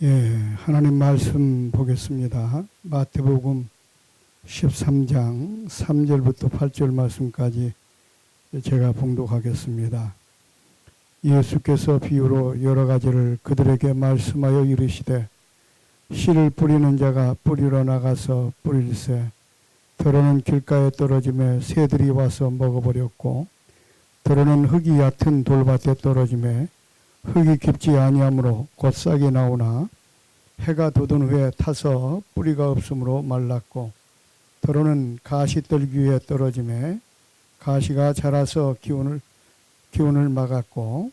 예, 하나님 말씀 보겠습니다. 마태복음 13장 3절부터 8절 말씀까지 제가 봉독하겠습니다. 예수께서 비유로 여러 가지를 그들에게 말씀하여 이르시되 씨를 뿌리는 자가 뿌리러 나가서 뿌릴새 더러는 길가에 떨어지매 새들이 와서 먹어버렸고 더러는 흙이 얕은 돌밭에 떨어지매 흙이 깊지 아니하므로 곧 싹이 나오나 해가 돋은 후에 타서 뿌리가 없으므로 말랐고 더러는 가시떨기 위에 떨어지매 가시가 자라서 기운을 막았고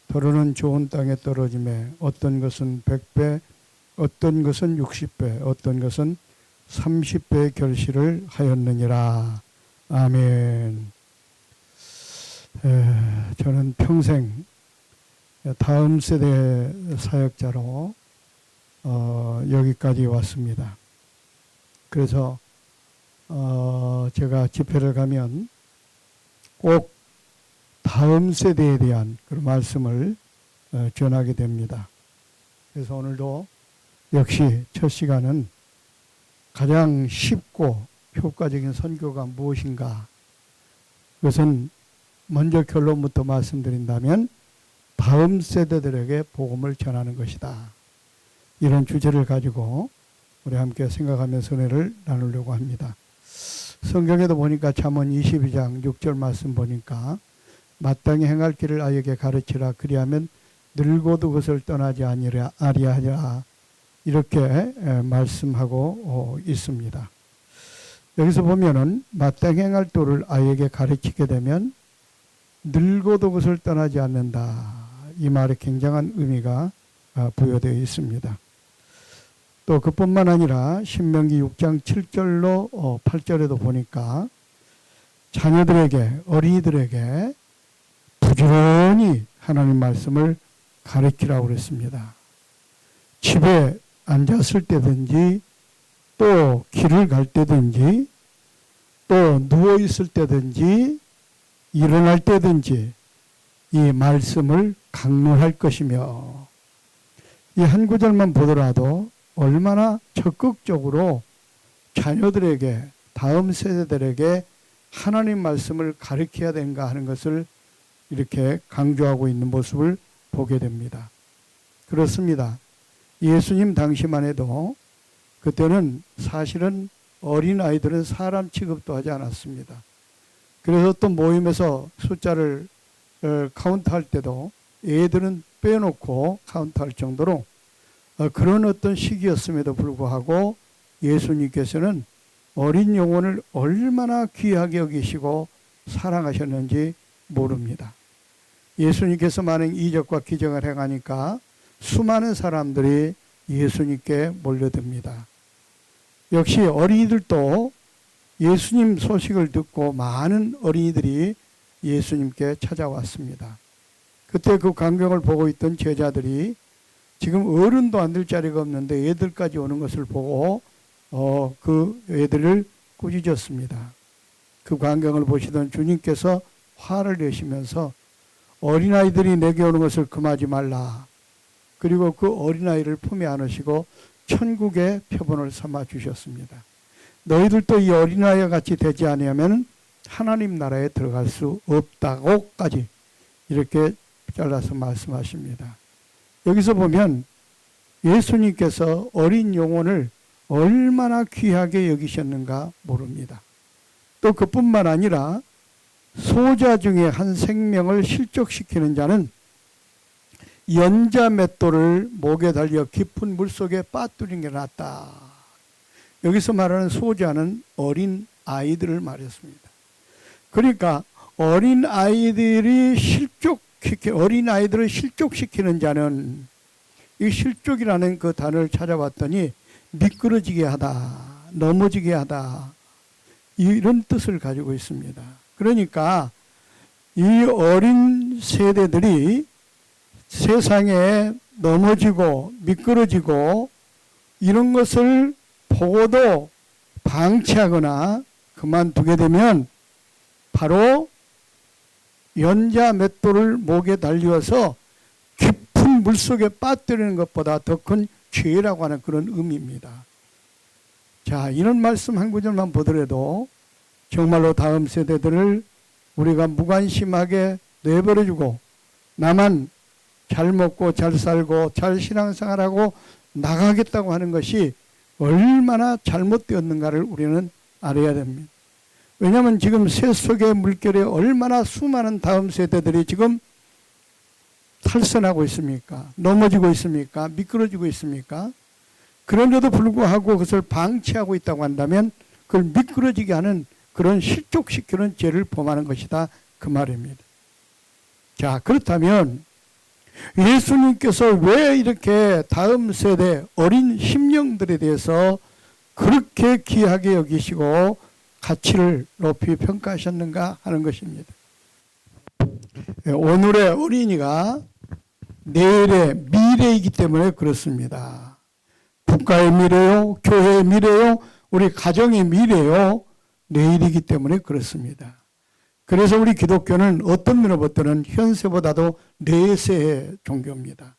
더러는 좋은 땅에 떨어지매 어떤 것은 100배 어떤 것은 60배 어떤 것은 30배의 결실을 하였느니라. 아멘. 저는 평생 다음 세대 사역자로 여기까지 왔습니다. 그래서 제가 집회를 가면 꼭 다음 세대에 대한 그런 말씀을 전하게 됩니다. 그래서 오늘도 역시 첫 시간은 가장 쉽고 효과적인 선교가 무엇인가? 그것은 먼저 결론부터 말씀드린다면 다음 세대들에게 복음을 전하는 것이다. 이런 주제를 가지고 우리 함께 생각하면서 은혜를 나누려고 합니다. 성경에도 보니까 잠언 22장 6절 말씀 보니까 마땅히 행할 길을 아이에게 가르치라. 그리하면 늙어도 그것을 떠나지 아니하리라. 이렇게 말씀하고 있습니다. 여기서 보면은 마땅히 행할 도를 아이에게 가르치게 되면 늙어도 그것을 떠나지 않는다. 이 말에 굉장한 의미가 부여되어 있습니다. 또 그뿐만 아니라 신명기 6장 7절로 8절에도 보니까 자녀들에게 어린이들에게 부지런히 하나님 말씀을 가르치라고 그랬습니다. 집에 앉았을 때든지 또 길을 갈 때든지 또 누워 있을 때든지 일어날 때든지 이 말씀을 강론할 것이며 이 한 구절만 보더라도 얼마나 적극적으로 자녀들에게 다음 세대들에게 하나님 말씀을 가르쳐야 되는가 하는 것을 이렇게 강조하고 있는 모습을 보게 됩니다. 그렇습니다. 예수님 당시만 해도 그때는 사실은 어린아이들은 사람 취급도 하지 않았습니다. 그래서 또 모임에서 숫자를 카운트할 때도 애들은 빼놓고 카운트할 정도로 그런 어떤 시기였음에도 불구하고 예수님께서는 어린 영혼을 얼마나 귀하게 여기시고 사랑하셨는지 모릅니다. 예수님께서 많은 이적과 기적을 행하니까 수많은 사람들이 예수님께 몰려듭니다. 역시 어린이들도 예수님 소식을 듣고 많은 어린이들이 예수님께 찾아왔습니다. 그때 그 광경을 보고 있던 제자들이 지금 어른도 안 될 자리가 없는데 애들까지 오는 것을 보고 그 애들을 꾸짖었습니다. 그 광경을 보시던 주님께서 화를 내시면서 어린아이들이 내게 오는 것을 금하지 말라. 그리고 그 어린아이를 품에 안으시고 천국의 표본을 삼아 주셨습니다. 너희들도 이 어린아이와 같이 되지 아니하면 하나님 나라에 들어갈 수 없다고까지 이렇게 잘라서 말씀하십니다. 여기서 보면 예수님께서 어린 영혼을 얼마나 귀하게 여기셨는가 모릅니다. 또 그뿐만 아니라 소자 중에 한 생명을 실족시키는 자는 연자 맷돌을 목에 달려 깊은 물속에 빠뜨리는 게 낫다. 여기서 말하는 소자는 어린 아이들을 말했습니다. 그러니까 어린 아이들을 실족시키는 자는 이 실족이라는 그 단어를 찾아봤더니 미끄러지게 하다, 넘어지게 하다 이런 뜻을 가지고 있습니다. 그러니까 이 어린 세대들이 세상에 넘어지고 미끄러지고 이런 것을 보고도 방치하거나 그만두게 되면 바로 연자 맷돌을 목에 달려서 깊은 물속에 빠뜨리는 것보다 더 큰 죄라고 하는 그런 의미입니다. 자, 이런 말씀 한 구절만 보더라도 정말로 다음 세대들을 우리가 무관심하게 내버려주고 나만 잘 먹고 잘 살고 잘 신앙생활하고 나가겠다고 하는 것이 얼마나 잘못되었는가를 우리는 알아야 됩니다. 왜냐하면 지금 세속의 물결에 얼마나 수많은 다음 세대들이 지금 탈선하고 있습니까? 넘어지고 있습니까? 미끄러지고 있습니까? 그런데도 불구하고 그것을 방치하고 있다고 한다면 그걸 미끄러지게 하는 그런 실족시키는 죄를 범하는 것이다, 그 말입니다. 자, 그렇다면 예수님께서 왜 이렇게 다음 세대 어린 심령들에 대해서 그렇게 귀하게 여기시고 가치를 높이 평가하셨는가 하는 것입니다. 오늘의 어린이가 내일의 미래이기 때문에 그렇습니다. 국가의 미래요, 교회의 미래요, 우리 가정의 미래요, 내일이기 때문에 그렇습니다. 그래서 우리 기독교는 어떤 면으로부터는 현세보다도 내세의 종교입니다.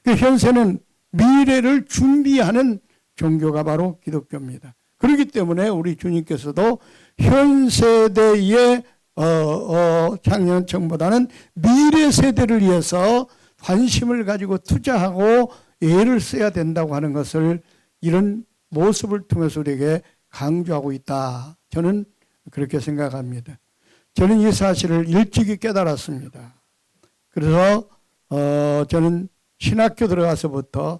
현세는 미래를 준비하는 종교가 바로 기독교입니다. 그렇기 때문에 우리 주님께서도 현 세대의 장년층보다는 미래 세대를 위해서 관심을 가지고 투자하고 애를 써야 된다고 하는 것을 이런 모습을 통해서 우리에게 강조하고 있다. 저는 그렇게 생각합니다. 저는 이 사실을 일찍이 깨달았습니다. 그래서 저는 신학교 들어가서부터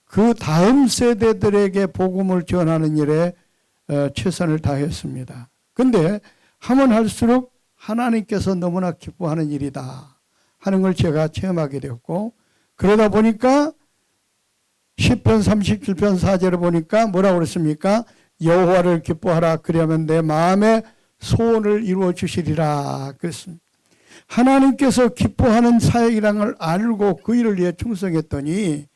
그 다음 세대들에게 복음을 전하는 일에 최선을 다했습니다. 그런데 하면 할수록 하나님께서 너무나 기뻐하는 일이다 하는 걸 제가 체험하게 되었고, 그러다 보니까 시편 37편 4절을 보니까 뭐라고 그랬습니까? 여호와를 기뻐하라, 그리하면 내 마음의 소원을 이루어 주시리라 그랬습니다. 하나님께서 기뻐하는 사역이라는 걸 알고 그 일을 위해 충성했더니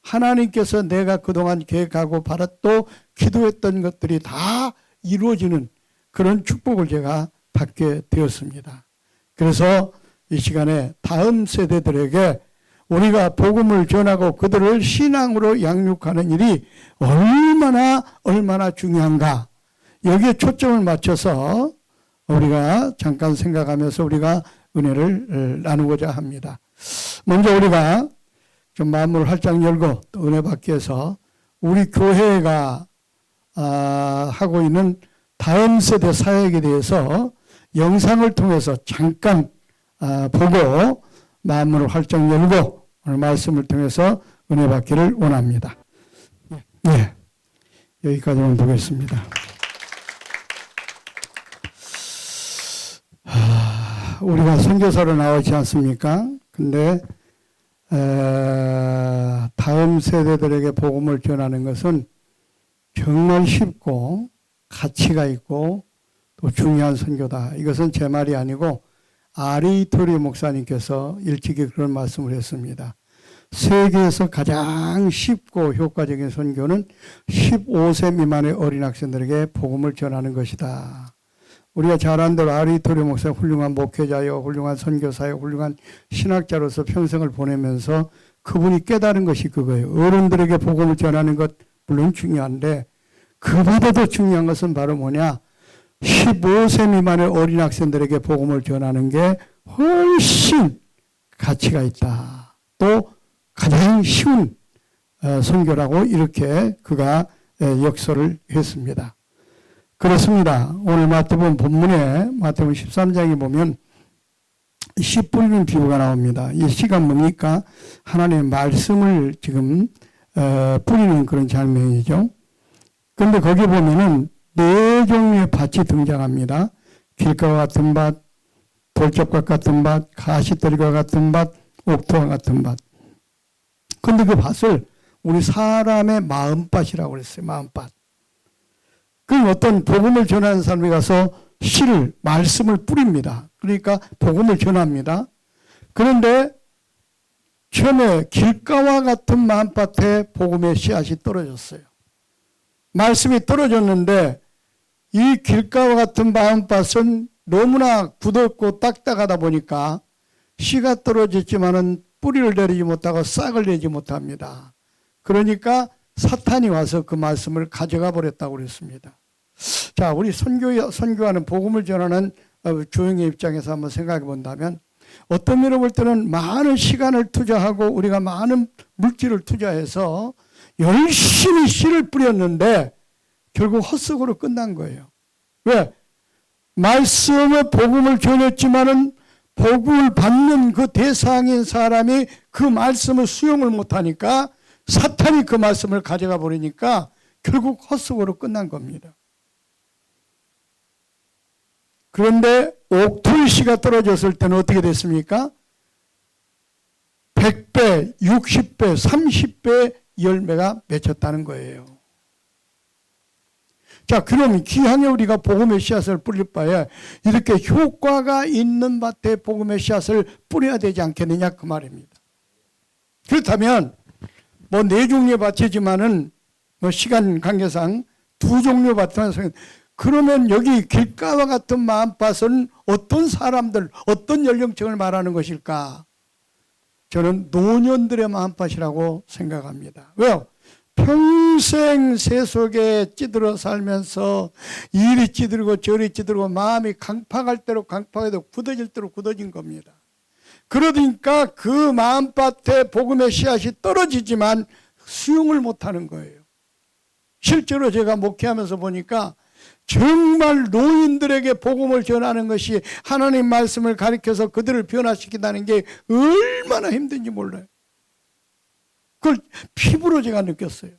하나님께서 내가 그동안 계획하고 바랐고 기도했던 것들이 다 이루어지는 그런 축복을 제가 받게 되었습니다. 그래서 이 시간에 다음 세대들에게 우리가 복음을 전하고 그들을 신앙으로 양육하는 일이 얼마나 중요한가, 여기에 초점을 맞춰서 우리가 잠깐 생각하면서 우리가 은혜를 나누고자 합니다. 먼저 우리가 좀 마음을 활짝 열고 또 은혜 받기 위해서 우리 교회가 하고 있는 다음 세대 사역에 대해서 영상을 통해서 잠깐 보고 마음을 활짝 열고 오늘 말씀을 통해서 은혜 받기를 원합니다. 네, 여기까지만 보겠습니다. 우리가 선교사로 나오지 않습니까? 근데 다음 세대들에게 복음을 전하는 것은 정말 쉽고 가치가 있고 또 중요한 선교다. 이것은 제 말이 아니고 아리토리 목사님께서 일찍이 그런 말씀을 했습니다. 세계에서 가장 쉽고 효과적인 선교는 15세 미만의 어린 학생들에게 복음을 전하는 것이다. 우리가 잘 아는 대로 아리토리 목사 훌륭한 목회자요, 훌륭한 선교사요, 훌륭한 신학자로서 평생을 보내면서 그분이 깨달은 것이 그거예요. 어른들에게 복음을 전하는 것 물론 중요한데 그보다도 중요한 것은 바로 뭐냐, 15세 미만의 어린 학생들에게 복음을 전하는 게 훨씬 가치가 있다. 또 가장 쉬운 선교라고 이렇게 그가 역설을 했습니다. 그렇습니다. 오늘 마태복음 본문에 마태복음 13장에 보면 씨 뿌리는 비유가 나옵니다. 이 씨가 뭡니까? 하나님의 말씀을 지금 뿌리는 그런 장면이죠. 그런데 거기 보면은 네 종류의 밭이 등장합니다. 길가와 같은 밭, 돌접과 같은 밭, 가시떨과 같은 밭, 옥토와 같은 밭. 그런데 그 밭을 우리 사람의 마음밭이라고 그랬어요. 마음밭. 그 어떤 복음을 전하는 사람이 가서 씨를, 말씀을 뿌립니다. 그러니까 복음을 전합니다. 그런데 처음에 길가와 같은 마음밭에 복음의 씨앗이 떨어졌어요. 말씀이 떨어졌는데 이 길가와 같은 마음밭은 너무나 굳었고 딱딱하다 보니까 씨가 떨어졌지만은 뿌리를 내리지 못하고 싹을 내지 못합니다. 그러니까 사탄이 와서 그 말씀을 가져가 버렸다고 그랬습니다. 자, 우리 선교하는 복음을 전하는 교회의 입장에서 한번 생각해 본다면 어떤 면으로 볼 때는 많은 시간을 투자하고 우리가 많은 물질을 투자해서 열심히 씨를 뿌렸는데 결국 헛수고로 끝난 거예요. 왜? 말씀의 복음을 전했지만은 복음을 받는 그 대상인 사람이 그 말씀을 수용을 못하니까 사탄이 그 말씀을 가져가 버리니까 결국 헛수고로 끝난 겁니다. 그런데 옥토리씨가 떨어졌을 때는 어떻게 됐습니까? 100배, 60배, 30배 열매가 맺혔다는 거예요. 자, 그럼 귀하게 우리가 복음의 씨앗을 뿌릴 바에 이렇게 효과가 있는 밭에 복음의 씨앗을 뿌려야 되지 않겠느냐 그 말입니다. 그렇다면 뭐 4종류의 밭이지만은 뭐 시간 관계상 2종류의 밭은 그러면 여기 길가와 같은 마음밭은 어떤 사람들, 어떤 연령층을 말하는 것일까? 저는 노년들의 마음밭이라고 생각합니다. 왜요? 평생 세속에 찌들어 살면서 이리 찌들고 저리 찌들고 마음이 강팍할 대로 강팍해도 굳어질 대로 굳어진 겁니다. 그러니까 그 마음밭에 복음의 씨앗이 떨어지지만 수용을 못하는 거예요. 실제로 제가 목회하면서 보니까 정말 노인들에게 복음을 전하는 것이 하나님 말씀을 가르쳐서 그들을 변화시킨다는 게 얼마나 힘든지 몰라요. 그걸 피부로 제가 느꼈어요.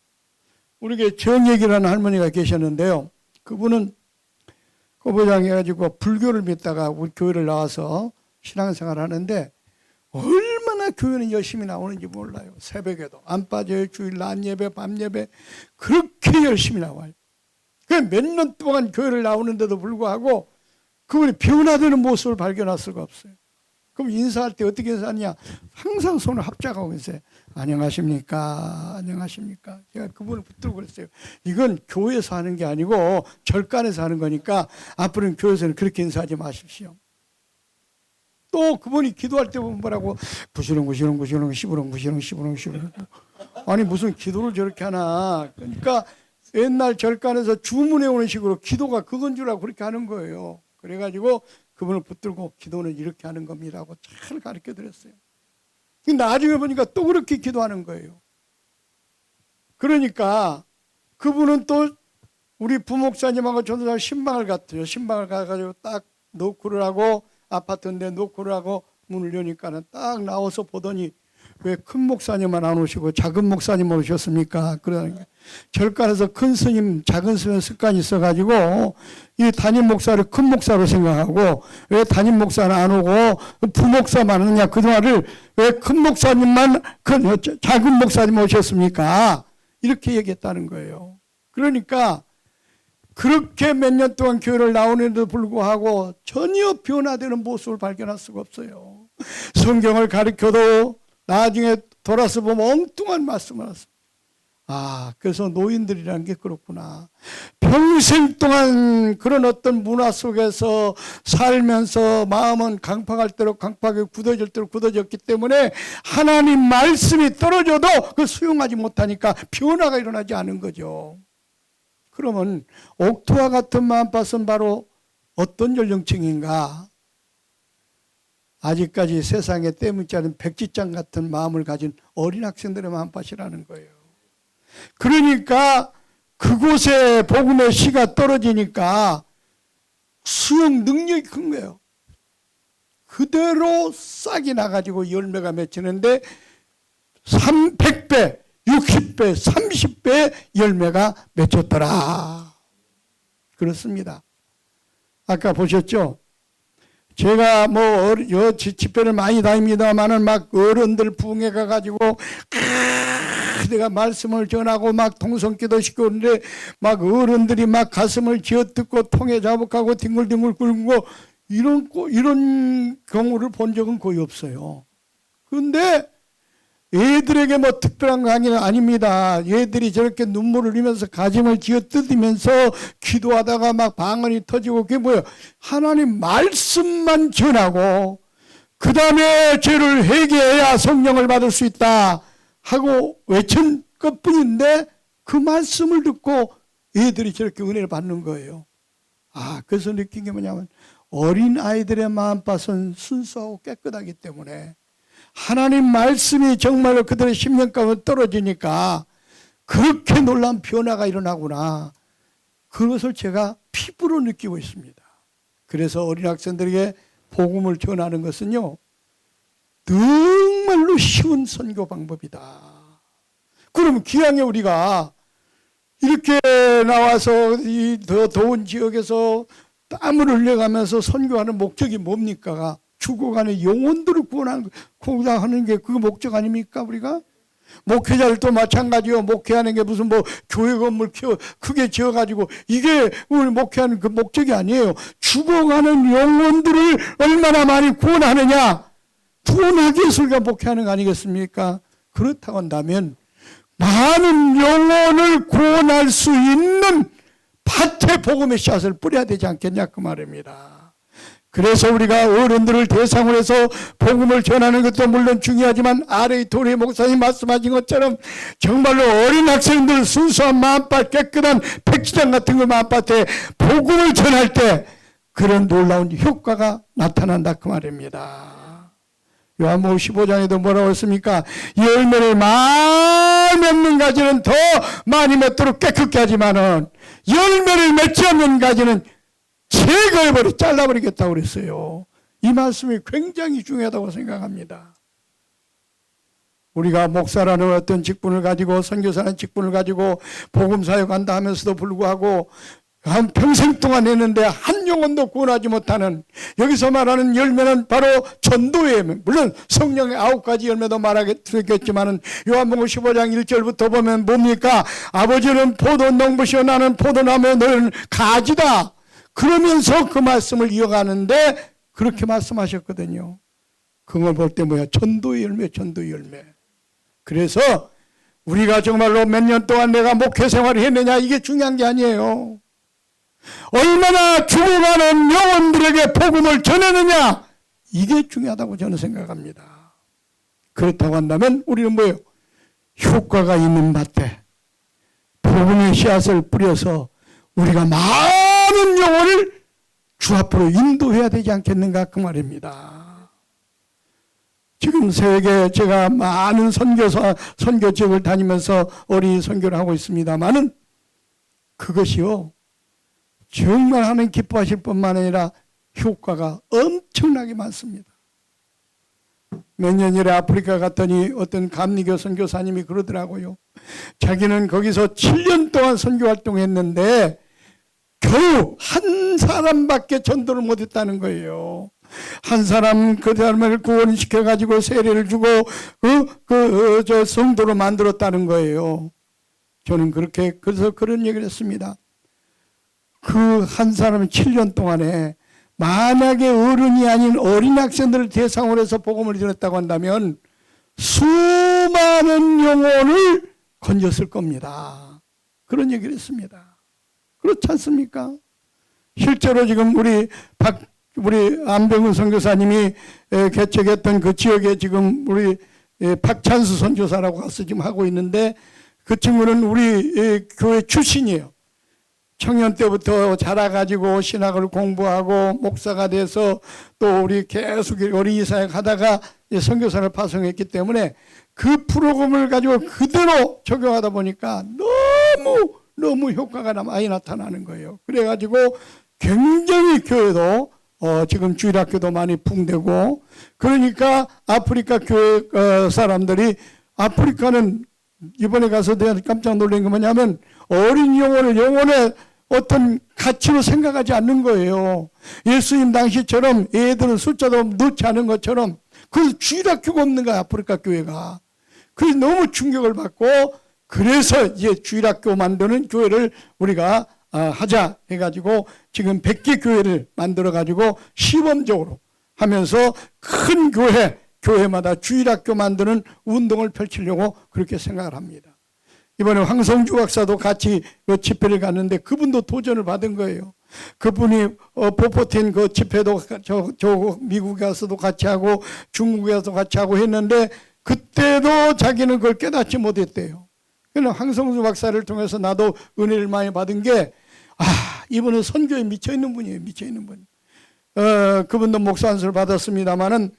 우리에게 정액이라는 할머니가 계셨는데요. 그분은 거부장해가지고 불교를 믿다가 우리 교회를 나와서 신앙생활을 하는데 얼마나 교회는 열심히 나오는지 몰라요. 새벽에도 안 빠져요. 주일 낮 예배, 밤 예배 그렇게 열심히 나와요. 몇 년 동안 교회를 나오는데도 불구하고 그분이 변화되는 모습을 발견할 수가 없어요. 그럼 인사할 때 어떻게 인사하냐? 항상 손을 합작하고 있어요. 안녕하십니까? 안녕하십니까? 제가 그분을 붙들고 그랬어요. 이건 교회에서 하는 게 아니고 절간에서 하는 거니까 앞으로는 교회에서는 그렇게 인사하지 마십시오. 또 그분이 기도할 때 보면 뭐라고 부시렁부시렁 시부렁 아니 무슨 기도를 저렇게 하나. 그러니까 옛날 절간에서 주문해 오는 식으로 기도가 그건 줄 알고 그렇게 하는 거예요. 그래가지고 그분을 붙들고 기도는 이렇게 하는 겁니다라고 잘 가르쳐 드렸어요. 나중에 보니까 또 그렇게 기도하는 거예요. 그러니까 그분은 또 우리 부목사님하고 전도사 신방을 갔대요. 신방을 가가지고 딱 노크를 하고 아파트인데 노크를 하고 문을 여니까는 딱 나와서 보더니 왜 큰 목사님만 안 오시고 작은 목사님 오셨습니까? 그러니까 절간에서 큰 스님, 작은 스님 습관이 있어가지고 이 담임 목사를 큰 목사로 생각하고 왜 담임 목사는 안 오고 부목사만 오느냐 그 말을 왜 큰 목사님만 작은 목사님 오셨습니까? 이렇게 얘기했다는 거예요. 그러니까 그렇게 몇 년 동안 교회를 나오는데도 불구하고 전혀 변화되는 모습을 발견할 수가 없어요. 성경을 가르쳐도 나중에 돌아서 보면 엉뚱한 말씀을 하세요. 아, 그래서 노인들이라는 게 그렇구나. 평생 동안 그런 어떤 문화 속에서 살면서 마음은 강팍할 대로 강팍하게 굳어질 대로 굳어졌기 때문에 하나님 말씀이 떨어져도 그 수용하지 못하니까 변화가 일어나지 않은 거죠. 그러면 옥토와 같은 마음밭은 바로 어떤 연령층인가? 아직까지 세상에 때묻지 않은 백지장 같은 마음을 가진 어린 학생들의 마음밭이라는 거예요. 그러니까 그곳에 복음의 씨가 떨어지니까 수용 능력이 큰 거예요. 그대로 싹이 나가지고 열매가 맺히는데 100배, 60배, 30배 열매가 맺혔더라. 그렇습니다. 아까 보셨죠? 제가 뭐 집회를 많이 다닙니다만은 막 어른들 부흥회 가가지고 내가 말씀을 전하고 막 통성기도 시키고 그런데 막 어른들이 막 가슴을 쥐어뜯고 통에 자복하고 뒹굴뒹굴 굴고 이런 경우를 본 적은 거의 없어요. 그런데 얘들에게 뭐 특별한 강의는 아닙니다. 얘들이 저렇게 눈물을 흘리면서 가슴을 쥐어뜯으면서 기도하다가 막 방언이 터지고 그게 뭐예요? 하나님 말씀만 전하고 그 다음에 죄를 회개해야 성령을 받을 수 있다 하고 외친 것뿐인데 그 말씀을 듣고 애들이 저렇게 은혜를 받는 거예요. 그래서 느낀 게 뭐냐면 어린 아이들의 마음밭은 순수하고 깨끗하기 때문에 하나님 말씀이 정말로 그들의 심령 가운데 떨어지니까 그렇게 놀라운 변화가 일어나구나. 그것을 제가 피부로 느끼고 있습니다. 그래서 어린 학생들에게 복음을 전하는 것은요, 정말로 쉬운 선교 방법이다. 그럼 기왕에 우리가 이렇게 나와서 이 더 더운 지역에서 땀을 흘려가면서 선교하는 목적이 뭡니까? 죽어가는 영혼들을 구원하는 게 그 목적 아닙니까? 우리가 목회자들도 마찬가지요. 목회하는 게 무슨 교회 건물 크게 지어가지고 이게 우리 목회하는 그 목적이 아니에요. 죽어가는 영혼들을 얼마나 많이 구원하느냐, 구원하기 위해서 우리가 목회하는 거 아니겠습니까? 그렇다고 한다면 많은 영혼을 구원할 수 있는 밭에 복음의 씨앗을 뿌려야 되지 않겠냐 그 말입니다. 그래서 우리가 어른들을 대상으로 해서 복음을 전하는 것도 물론 중요하지만 아레이 도리 목사님 말씀하신 것처럼 정말로 어린 학생들 순수한 마음밭, 깨끗한 백지장 같은 그 마음밭에 복음을 전할 때 그런 놀라운 효과가 나타난다 그 말입니다. 요한복음 15장에도 뭐라고 했습니까? 열매를 많이 맺는 가지는 더 많이 맺도록 깨끗게 하지만은 열매를 맺지 않는 가지는 제거해버려 잘라버리겠다고 그랬어요. 이 말씀이 굉장히 중요하다고 생각합니다. 우리가 목사라는 어떤 직분을 가지고 선교사라는 직분을 가지고 복음사역한다 하면서도 불구하고 한 평생 동안 했는데 한 영혼도 구원하지 못하는, 여기서 말하는 열매는 바로 전도의 열매, 물론 성령의 9가지 열매도 말하겠지만은 요한복음 15장 1절부터 보면 뭡니까? 아버지는 포도 농부시오 나는 포도나무에 너는 가지다. 그러면서 그 말씀을 이어가는데 그렇게 말씀하셨거든요. 그걸 볼 때 뭐야? 전도의 열매, 전도의 열매. 그래서 우리가 정말로 몇 년 동안 내가 목회 생활을 했느냐 이게 중요한 게 아니에요. 얼마나 죽어가는 영혼들에게 복음을 전하느냐 이게 중요하다고 저는 생각합니다. 그렇다고 한다면 우리는 뭐예요? 효과가 있는 밭에 복음의 씨앗을 뿌려서 우리가 많은 영혼을 주 앞으로 인도해야 되지 않겠는가 그 말입니다. 지금 세계 제가 많은 선교 지역을 다니면서 어린이 선교를 하고 있습니다만은 그것이요 정말 하나님 기뻐하실 뿐만 아니라 효과가 엄청나게 많습니다. 몇 년 전에 아프리카 갔더니 어떤 감리교 선교사님이 그러더라고요. 자기는 거기서 7년 동안 선교 활동했는데 겨우 한 사람밖에 전도를 못했다는 거예요. 한 사람 그 사람을 구원시켜가지고 세례를 주고 저 성도로 만들었다는 거예요. 저는 그래서 그런 얘기를 했습니다. 그 한 사람은 7년 동안에 만약에 어른이 아닌 어린 학생들을 대상으로 해서 복음을 전했다고 한다면 수많은 영혼을 건졌을 겁니다. 그런 얘기를 했습니다. 그렇지 않습니까? 실제로 지금 우리 안병훈 선교사님이 개척했던 그 지역에 지금 우리 박찬수 선교사라고 가서 지금 하고 있는데 그 친구는 우리 교회 출신이에요. 청년 때부터 자라가지고 신학을 공부하고 목사가 돼서 또 우리 계속 어린이 사역 하다가 선교사를 파송했기 때문에 그 프로그램을 가지고 그대로 적용하다 보니까 너무 효과가 많이 나타나는 거예요. 그래가지고 굉장히 교회도 지금 주일학교도 많이 붕대고 그러니까 아프리카 교회 사람들이 아프리카는 이번에 가서 내가 깜짝 놀란 게 뭐냐면 어린 영혼의 어떤 가치로 생각하지 않는 거예요. 예수님 당시처럼 애들은 숫자도 넣지 않은 것처럼 그 주일학교가 없는 거야 아프리카 교회가. 그래서 너무 충격을 받고 그래서 이제 주일학교 만드는 교회를 우리가 하자 해가지고 지금 100개 교회를 만들어가지고 시범적으로 하면서 큰 교회마다 주일학교 만드는 운동을 펼치려고 그렇게 생각을 합니다. 이번에 황성주 박사도 같이 그 집회를 갔는데 그분도 도전을 받은 거예요. 그분이 보포틴 그 집회도 저 미국에 가서도 같이 하고 중국에 가서 같이 하고 했는데 그때도 자기는 그걸 깨닫지 못했대요. 그냥 황성수 박사를 통해서 나도 은혜를 많이 받은 게, 이분은 선교에 미쳐있는 분이에요. 미쳐있는 분. 그분도 목사 안수를 받았습니다마는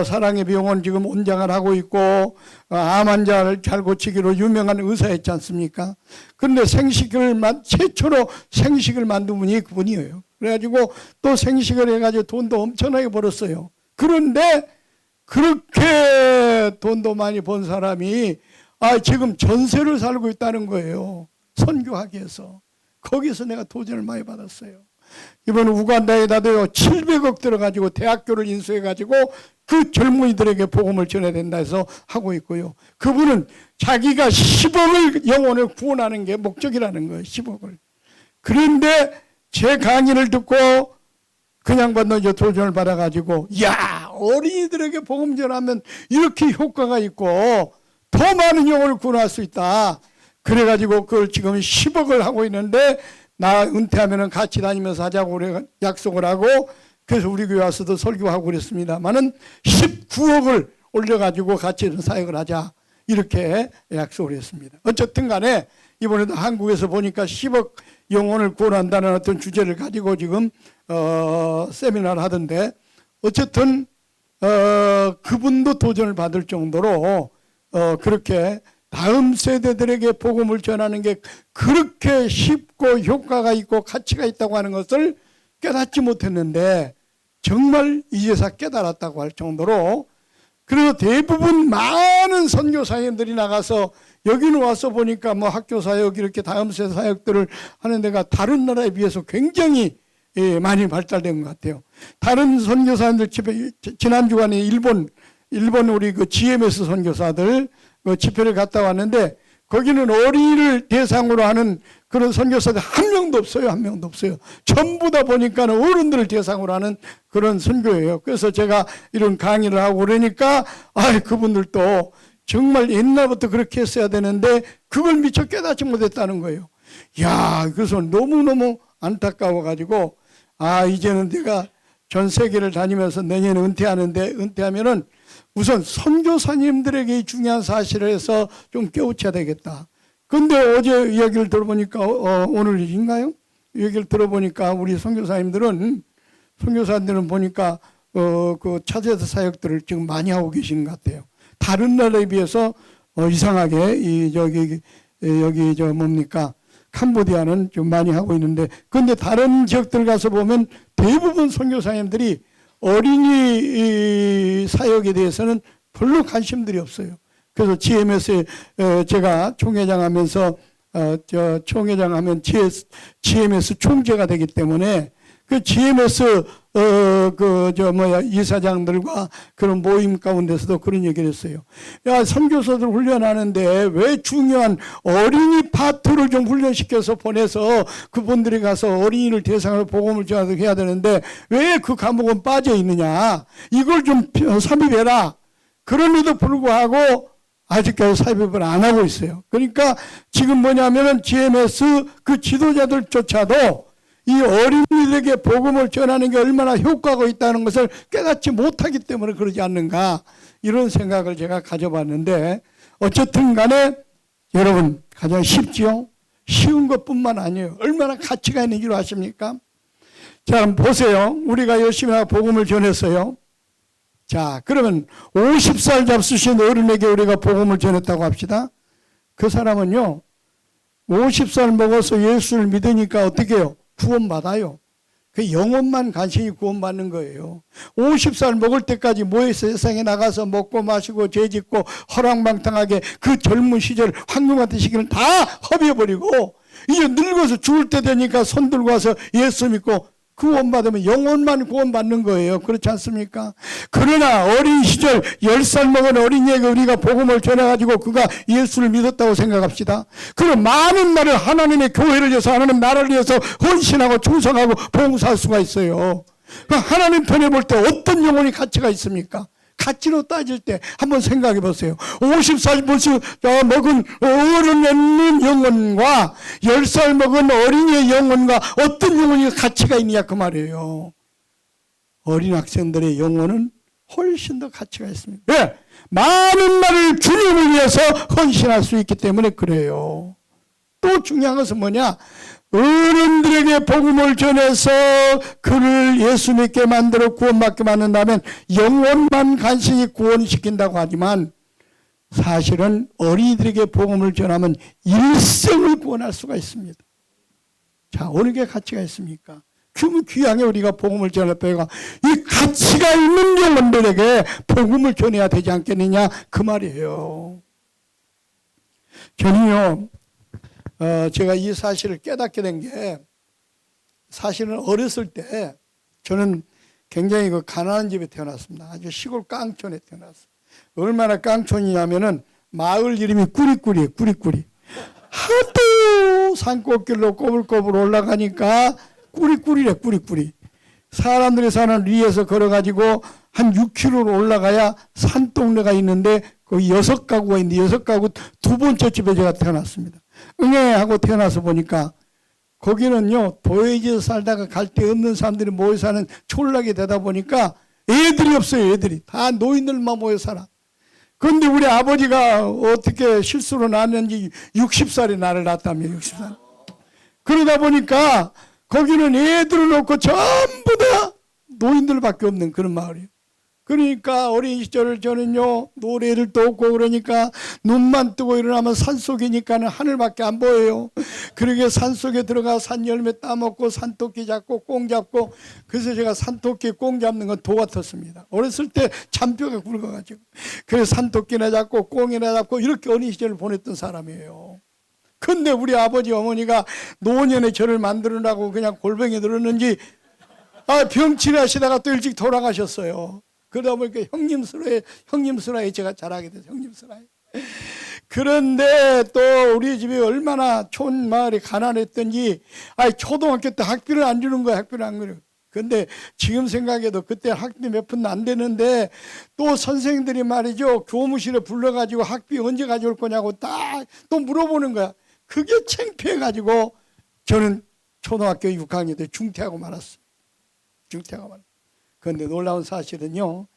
사랑의 병원 지금 원장을 하고 있고, 암 환자를 잘 고치기로 유명한 의사였지 않습니까? 그런데 최초로 생식을 만든 분이 그분이에요. 그래가지고 또 생식을 해가지고 돈도 엄청나게 벌었어요. 그런데 그렇게 돈도 많이 번 사람이 지금 전세를 살고 있다는 거예요. 선교하기 위해서. 거기서 내가 도전을 많이 받았어요. 이번 우간다에다도 700억 들어가지고 대학교를 인수해가지고 그 젊은이들에게 복음을 전해야 된다 해서 하고 있고요. 그분은 자기가 10억을 영혼을 구원하는 게 목적이라는 거예요. 10억을. 그런데 제 강의를 듣고 그냥 받는 도전을 받아가지고, 어린이들에게 복음 전하면 이렇게 효과가 있고 더 많은 영혼을 구원할 수 있다. 그래가지고 그걸 지금 10억을 하고 있는데, 나 은퇴하면 같이 다니면서 하자고 약속을 하고, 그래서 우리 교회 와서도 설교하고 그랬습니다만은 19억을 올려가지고 같이 사역을 하자, 이렇게 약속을 했습니다. 어쨌든 간에 이번에도 한국에서 보니까 10억 영혼을 구원한다는 어떤 주제를 가지고 지금 세미나를 하던데, 어쨌든 그분도 도전을 받을 정도로 그렇게 다음 세대들에게 복음을 전하는 게 그렇게 쉽고 효과가 있고 가치가 있다고 하는 것을 깨닫지 못했는데, 정말 이제서 깨달았다고 할 정도로, 그리고 대부분 많은 선교사님들이 나가서 여기는 와서 보니까 뭐 학교 사역, 이렇게 다음 세대 사역들을 하는 데가 다른 나라에 비해서 굉장히 많이 발달된 것 같아요. 다른 선교사님들 집회, 지난 주간에 일본 우리 그 GMS 선교사들 그 집회를 갔다 왔는데, 거기는 어린이를 대상으로 하는 그런 선교사들 한 명도 없어요. 한 명도 없어요. 전부 다 보니까는 어른들을 대상으로 하는 그런 선교예요. 그래서 제가 이런 강의를 하고 그러니까, 그분들도 정말 옛날부터 그렇게 했어야 되는데 그걸 미처 깨닫지 못했다는 거예요. 그래서 너무너무 안타까워가지고, 이제는 내가 전 세계를 다니면서 내년에 은퇴하면은 우선 선교사님들에게 이 중요한 사실을 해서 좀 깨우쳐야 되겠다. 그런데 어제 이야기를 들어보니까, 오늘인가요? 얘기를 들어보니까 우리 선교사님들은 보니까 그 차세대 사역들을 지금 많이 하고 계시는 것 같아요. 다른 나라에 비해서 이상하게 여기 캄보디아는 좀 많이 하고 있는데, 그런데 다른 지역들 가서 보면 대부분 선교사님들이 어린이 사역에 대해서는 별로 관심들이 없어요. 그래서 GMS에 제가 총회장 하면서 총회장 하면 GMS 총재가 되기 때문에 그 GMS 이사장들과 그런 모임 가운데서도 그런 얘기를 했어요. 선교사들 훈련하는데 왜 중요한 어린이 파트를 좀 훈련시켜서 보내서 그분들이 가서 어린이를 대상으로 복음을 전하도록 해야 되는데 왜 그 과목은 빠져 있느냐, 이걸 좀 삽입해라. 그럼에도 불구하고 아직까지 삽입을 안 하고 있어요. 그러니까 지금 뭐냐면은 GMS 그 지도자들조차도 이 어린이들에게 복음을 전하는 게 얼마나 효과가 있다는 것을 깨닫지 못하기 때문에 그러지 않는가, 이런 생각을 제가 가져봤는데, 어쨌든 간에 여러분 가장 쉽지요? 쉬운 것뿐만 아니에요. 얼마나 가치가 있는 줄 아십니까? 자, 한번 보세요. 우리가 열심히 하고 복음을 전했어요. 자, 그러면 50살 잡수신 어른에게 우리가 복음을 전했다고 합시다. 그 사람은요 50살 먹어서 예수를 믿으니까 어떻게 해요? 구원받아요. 그 영혼만 간신히 구원받는 거예요. 50살 먹을 때까지 뭐해서 세상에 나가서 먹고 마시고 죄짓고 허랑방탕하게 그 젊은 시절 황금 같은 시기를 다 허비해버리고 이제 늙어서 죽을 때 되니까 손 들고 와서 예수 믿고 구원받으면 영혼만 구원받는 거예요. 그렇지 않습니까? 그러나 어린 시절 10살 먹은 어린이에게 우리가 복음을 전해가지고 그가 예수를 믿었다고 생각합시다. 그럼 많은 날을 하나님의 교회를 위해서 하나님 나라를 위해서 헌신하고 충성하고 봉사할 수가 있어요. 하나님 편에 볼 때 어떤 영혼이 가치가 있습니까? 가치로 따질 때 한번 생각해 보세요. 50살 먹은 어른의 영혼과 10살 먹은 어린이의 영혼과 어떤 영혼이 가치가 있느냐 그 말이에요. 어린 학생들의 영혼은 훨씬 더 가치가 있습니다. 왜? 많은 날을 주님을 위해서 헌신할 수 있기 때문에 그래요. 또 중요한 것은 뭐냐? 어른들에게 복음을 전해서 그를 예수 믿게 만들어 구원받게 만든다면 영혼만 간신히 구원시킨다고 하지만 사실은 어린이들에게 복음을 전하면 일생을 구원할 수가 있습니다. 자, 어느 게 가치가 있습니까? 그 귀하게 우리가 복음을 전할 때가 이 가치가 있는 영혼들에게 복음을 전해야 되지 않겠느냐 그 말이에요. 저는요, 제가 이 사실을 깨닫게 된 게 사실은 어렸을 때 저는 굉장히 그 가난한 집에 태어났습니다. 아주 시골 깡촌에 태어났어요. 얼마나 깡촌이냐면은 마을 이름이 꾸리꾸리예요. 꾸리꾸리. 하도 산꼭길로 꼬불꼬불 올라가니까 꾸리꾸리래. 꾸리꾸리. 사람들이 사는 리에서 걸어가지고 한 6km로 올라가야 산동네가 있는데 거기 6가구가 있는데 6가구 두 번째 집에 제가 태어났습니다. 응애하고 태어나서 보니까 거기는요 도회지에서 살다가 갈 데 없는 사람들이 모여 사는 촌락이 되다 보니까 애들이 없어요. 애들이 다 노인들만 모여 살아. 그런데 우리 아버지가 어떻게 실수로 낳았는지 60살에 나를 낳았다며. 60살. 그러다 보니까 거기는 애들을 놓고 전부 다 노인들밖에 없는 그런 마을이에요. 그러니까 어린 시절을 저는요 노래들도 없고 그러니까 눈만 뜨고 일어나면 산속이니까는 하늘밖에 안 보여요. 그러게 산속에 들어가 산열매 따먹고 산토끼 잡고 꽁 잡고 그래서 제가 산토끼 꽁 잡는 건 도 같았습니다. 어렸을 때 잔뼈가 굵어가지고 그래서 산토끼나 잡고 꽁이나 잡고 이렇게 어린 시절을 보냈던 사람이에요. 근데 우리 아버지 어머니가 노년에 저를 만들으라고 그냥 골병에 들었는지 병치레 하시다가 또 일찍 돌아가셨어요. 그러다 보니까 형님스라에 제가 자라게 됐어요. 형님스라에. 그런데 또 우리 집이 얼마나 촌 마을이 가난했던지 초등학교 때 학비를 안 주는 거야. 학비를 안 주는. 근데 지금 생각해도 그때 학비 몇 푼도 안 되는데 또 선생님들이 말이죠 교무실에 불러가지고 학비 언제 가져올 거냐고 딱 또 물어보는 거야. 그게 창피해가지고 저는 초등학교 6학년 때 중퇴하고 말았어요. 중퇴하고 말았어요. 그런데 놀라운 사실은요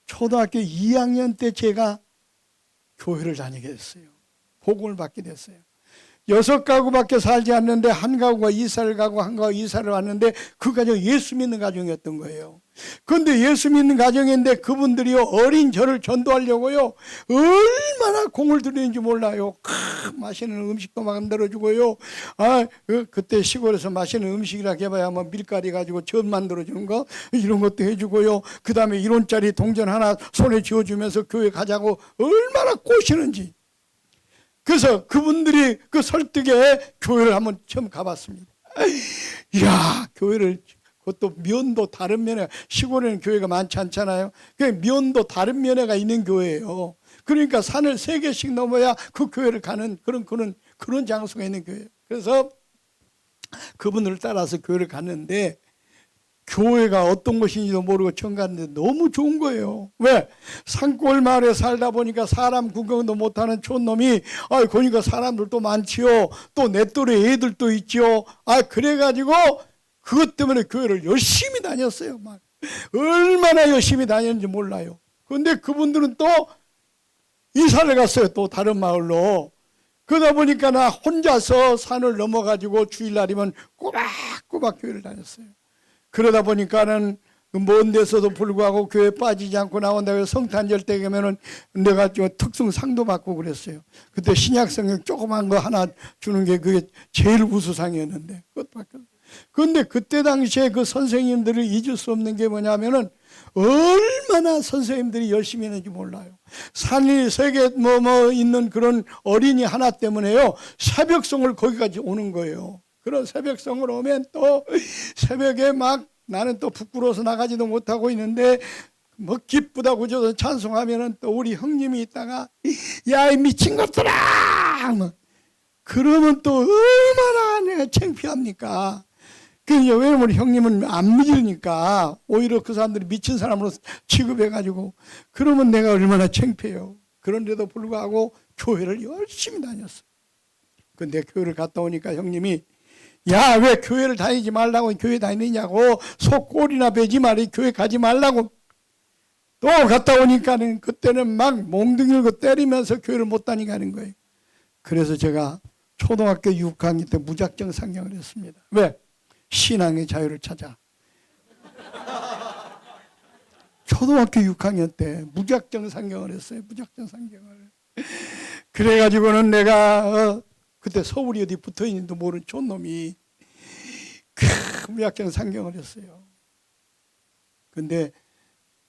초등학교 2학년 때 제가 교회를 다니게 됐어요. 복음을 받게 됐어요. 6가구밖에 살지 않는데 한 가구가 이사를 가고 한 가구가 이사를 왔는데 그 가정이 예수 믿는 가정이었던 거예요. 그런데 예수 믿는 가정인데 그분들이요 어린 저를 전도하려고요 얼마나 공을 들이는지 몰라요. 맛있는 음식도 만들어주고요. 그때 시골에서 맛있는 음식이라 해봐야 뭐 밀가리 가지고 전 만들어주는 거 이런 것도 해주고요. 그 다음에 1원짜리 동전 하나 손에 쥐어주면서 교회 가자고 얼마나 꼬시는지. 그래서 그분들이 그 설득에 교회를 한번 처음 가봤습니다. 이야, 교회를, 그것도 면도 다른 면회, 시골에는 교회가 많지 않잖아요. 그 면도 다른 면회가 있는 교회예요. 그러니까 산을 3개씩 넘어야 그 교회를 가는 그런 장소가 있는 교회예요. 그래서 그분들을 따라서 교회를 갔는데 교회가 어떤 것인지도 모르고 처음 갔는데 너무 좋은 거예요. 왜? 산골 마을에 살다 보니까 사람 구경도 못하는 촌놈이 그러니까 사람들도 많지요. 또 내 또래 애들도 있지요. 그래가지고 그것 때문에 교회를 열심히 다녔어요. 막 얼마나 열심히 다녔는지 몰라요. 그런데 그분들은 또 이사를 갔어요. 또 다른 마을로. 그러다 보니까 나 혼자서 산을 넘어가지고 주일날이면 꼬박꼬박 교회를 다녔어요. 그러다 보니까는 먼 데서도 불구하고 교회에 빠지지 않고 나온다고 해서 성탄절 때 가면은 내가 좀 특성상도 받고 그랬어요. 그때 신약성경 조그만 거 하나 주는 게 그게 제일 우수상이었는데 그것밖에. 그런데 그때 당시에 그 선생님들을 잊을 수 없는 게 뭐냐면은 얼마나 선생님들이 열심히 했는지 몰라요. 산이 세계 있는 그런 어린이 하나 때문에요. 새벽송을 거기까지 오는 거예요. 그런 새벽성을 오면 또 새벽에 막 나는 또 부끄러워서 나가지도 못하고 있는데 뭐 기쁘다고 저도 찬송하면은 또 우리 형님이 있다가 야 이 미친 것들아 뭐 그러면 또 얼마나 내가 창피합니까? 왜냐면 우리 형님은 안 믿으니까 오히려 그 사람들이 미친 사람으로 취급해가지고 그러면 내가 얼마나 창피해요. 그런데도 불구하고 교회를 열심히 다녔어요. 근데 교회를 갔다 오니까 형님이 야, 왜 교회를 다니지 말라고 교회 다니느냐고 속 꼴이나 베지 말이 교회 가지 말라고. 또 갔다 오니까는 그때는 막 몽둥이를 때리면서 교회를 못 다니게 하는 거예요. 그래서 제가 초등학교 6학년 때 무작정 상경을 했습니다. 왜? 신앙의 자유를 찾아. 초등학교 6학년 때 무작정 상경을 했어요. 무작정 상경을. 그래가지고는 내가 그때 서울이 어디 붙어있는지도 모르는 촌놈이 무작정 상경을 했어요. 근데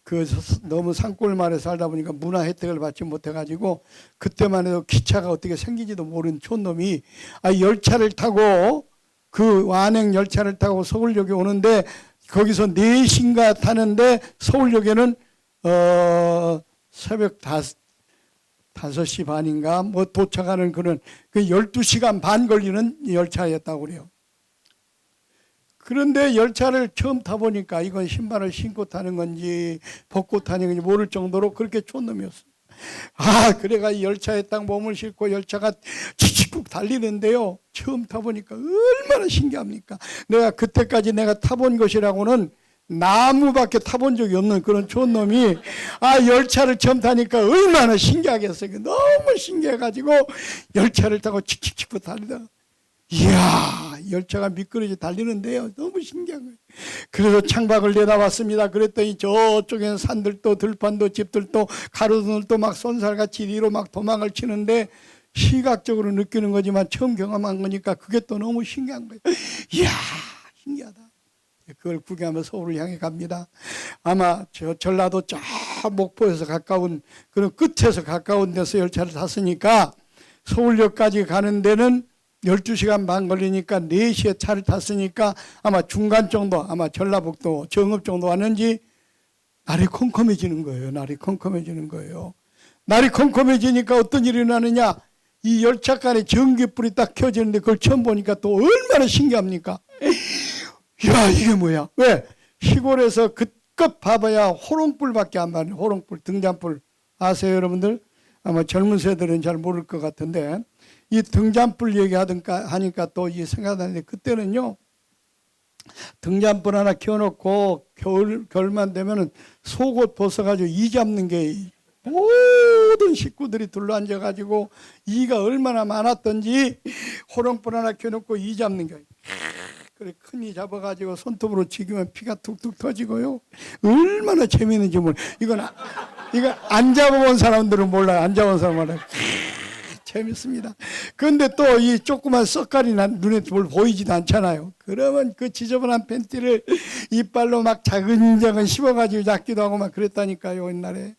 그 너무 산골마을에 살다 보니까 문화 혜택을 받지 못해가지고 그때만 해도 기차가 어떻게 생기지도 모르는 촌놈이 열차를 타고 그 완행 열차를 타고 서울역에 오는데 거기서 4시인가 타는데 서울역에는 새벽 5시 반인가 뭐 도착하는 그런 그 12시간 반 걸리는 열차였다고 그래요. 그런데 열차를 처음 타보니까 이건 신발을 신고 타는 건지 벗고 타는 건지 모를 정도로 그렇게 촌놈이었어요. 그래가 이 열차에 딱 몸을 싣고 열차가 치치국 달리는데요. 처음 타보니까 얼마나 신기합니까? 내가 그때까지 내가 타본 것이라고는 나무밖에 타본 적이 없는 그런 촌놈이 열차를 처음 타니까 얼마나 신기하겠어요. 너무 신기해가지고 열차를 타고 칙칙칙 달리다. 이야, 열차가 미끄러져 달리는데요. 너무 신기한 거예요. 그래서 창밖을 내다봤습니다. 그랬더니 저쪽에는 산들도 들판도 집들도 가로등들도 막 쏜살같이 이리로 막 도망을 치는데 시각적으로 느끼는 거지만 처음 경험한 거니까 그게 또 너무 신기한 거예요. 이야, 신기하다. 그걸 구경하며 서울을 향해 갑니다. 아마 저 전라도 저 목포에서 가까운 그런 끝에서 가까운 데서 열차를 탔으니까 서울역까지 가는 데는 12시간 반 걸리니까 4시에 차를 탔으니까 아마 중간 정도, 아마 전라북도 정읍 정도 왔는지 날이 컴컴해지는 거예요. 날이 컴컴해지는 거예요. 날이 컴컴해지니까 어떤 일이 일어나느냐? 이 열차간에 전기불이 딱 켜지는데 그걸 처음 보니까 또 얼마나 신기합니까? 야, 이게 뭐야? 왜? 시골에서 그껏 봐봐야 호롱불밖에 안 봐요. 호롱불, 등잔불. 아세요, 여러분들? 아마 젊은 세대들은 잘 모를 것 같은데 이 등잔불 얘기하든가 하니까 또 이 생각나는데 그때는요 등잔불 하나 켜놓고 겨울만 되면은 속옷 벗어가지고 이 잡는 게 모든 식구들이 둘러앉아가지고 이가 얼마나 많았던지 호롱불 하나 켜놓고 이 잡는 게 그래 큰 이 잡아가지고 손톱으로 치기면 피가 툭툭 터지고요. 얼마나 재미있는지 몰라. 이건 안 잡아본 사람들은 몰라요. 안 잡아본 사람은 몰라요. 재밌습니다. 그런데 또 이 조그만 썩갈이 난 눈에 뭘 보이지도 않잖아요. 그러면 그 지저분한 팬티를 이빨로 막 자근자근 씹어가지고 잡기도 하고 막 그랬다니까요, 옛날에.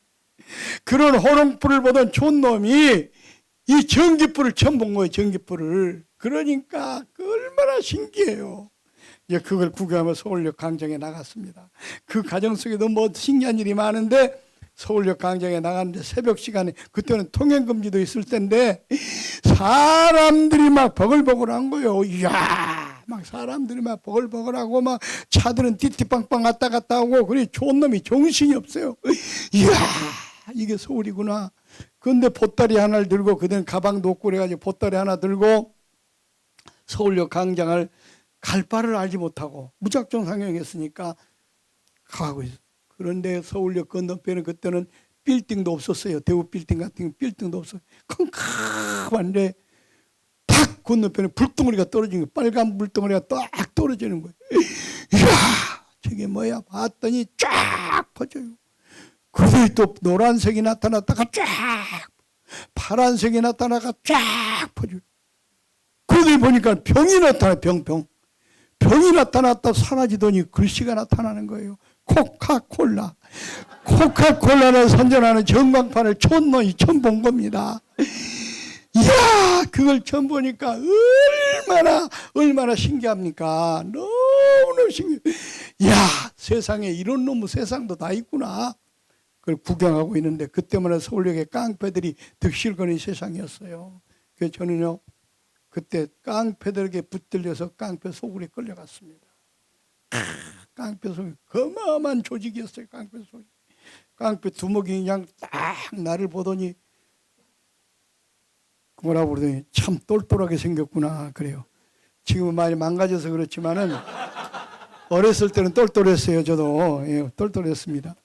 그런 호롱불을 보던 촌놈이 이 전기불을 처음 본 거예요, 전기불을. 그러니까 얼마나 신기해요. 이제 그걸 구경하며 서울역 광장에 나갔습니다. 그 과정 속에도 뭐 신기한 일이 많은데 서울역 광장에 나갔는데 새벽 시간에 그때는 통행금지도 있을 텐데 사람들이 막 버글버글한 거예요. 이야, 막 사람들이 막 버글버글하고 막 차들은 띠띠빵빵 왔다 갔다 하고 그래 촌놈이 정신이 없어요. 이야, 이게 서울이구나. 그런데 보따리 하나를 들고 그때는 가방도 없고 그래가지고 보따리 하나 들고 서울역 광장을 갈 바를 알지 못하고 무작정 상경했으니까 가고 있어요. 그런데 서울역 건너편에 그때는 빌딩도 없었어요. 대우 빌딩 같은 빌딩도 없어요. 컴컴한데 탁 건너편에 불덩어리가 떨어지는 거예요. 빨간 불덩어리가 딱 떨어지는 거예요. 이야, 저게 뭐야? 봤더니 쫙 퍼져요. 그러더니 또 노란색이 나타났다가 쫙, 파란색이 나타나가 쫙 퍼져요. 그러더니 보니까 병이 나타나요. 병이 나타났다 사라지더니 글씨가 나타나는 거예요. 코카콜라. 코카콜라를 선전하는 전광판을 촌놈이 처음 본 겁니다. 이야, 그걸 처음 보니까 얼마나 신기합니까? 너무너무 신기해. 이야, 세상에 이런 놈의 세상도 다 있구나. 그걸 구경하고 있는데 그때만 서울역에 깡패들이 득실거리는 세상이었어요. 그래서 저는요, 그때 깡패들에게 붙들려서 깡패 소굴에 끌려갔습니다. 깡패 소굴, 거마한 조직이었어요. 깡패 소굴. 깡패 두목이 그냥 딱 나를 보더니 뭐라고 그러더니 참 똘똘하게 생겼구나 그래요. 지금은 많이 망가져서 그렇지만은 어렸을 때는 똘똘했어요. 저도 예, 똘똘했습니다.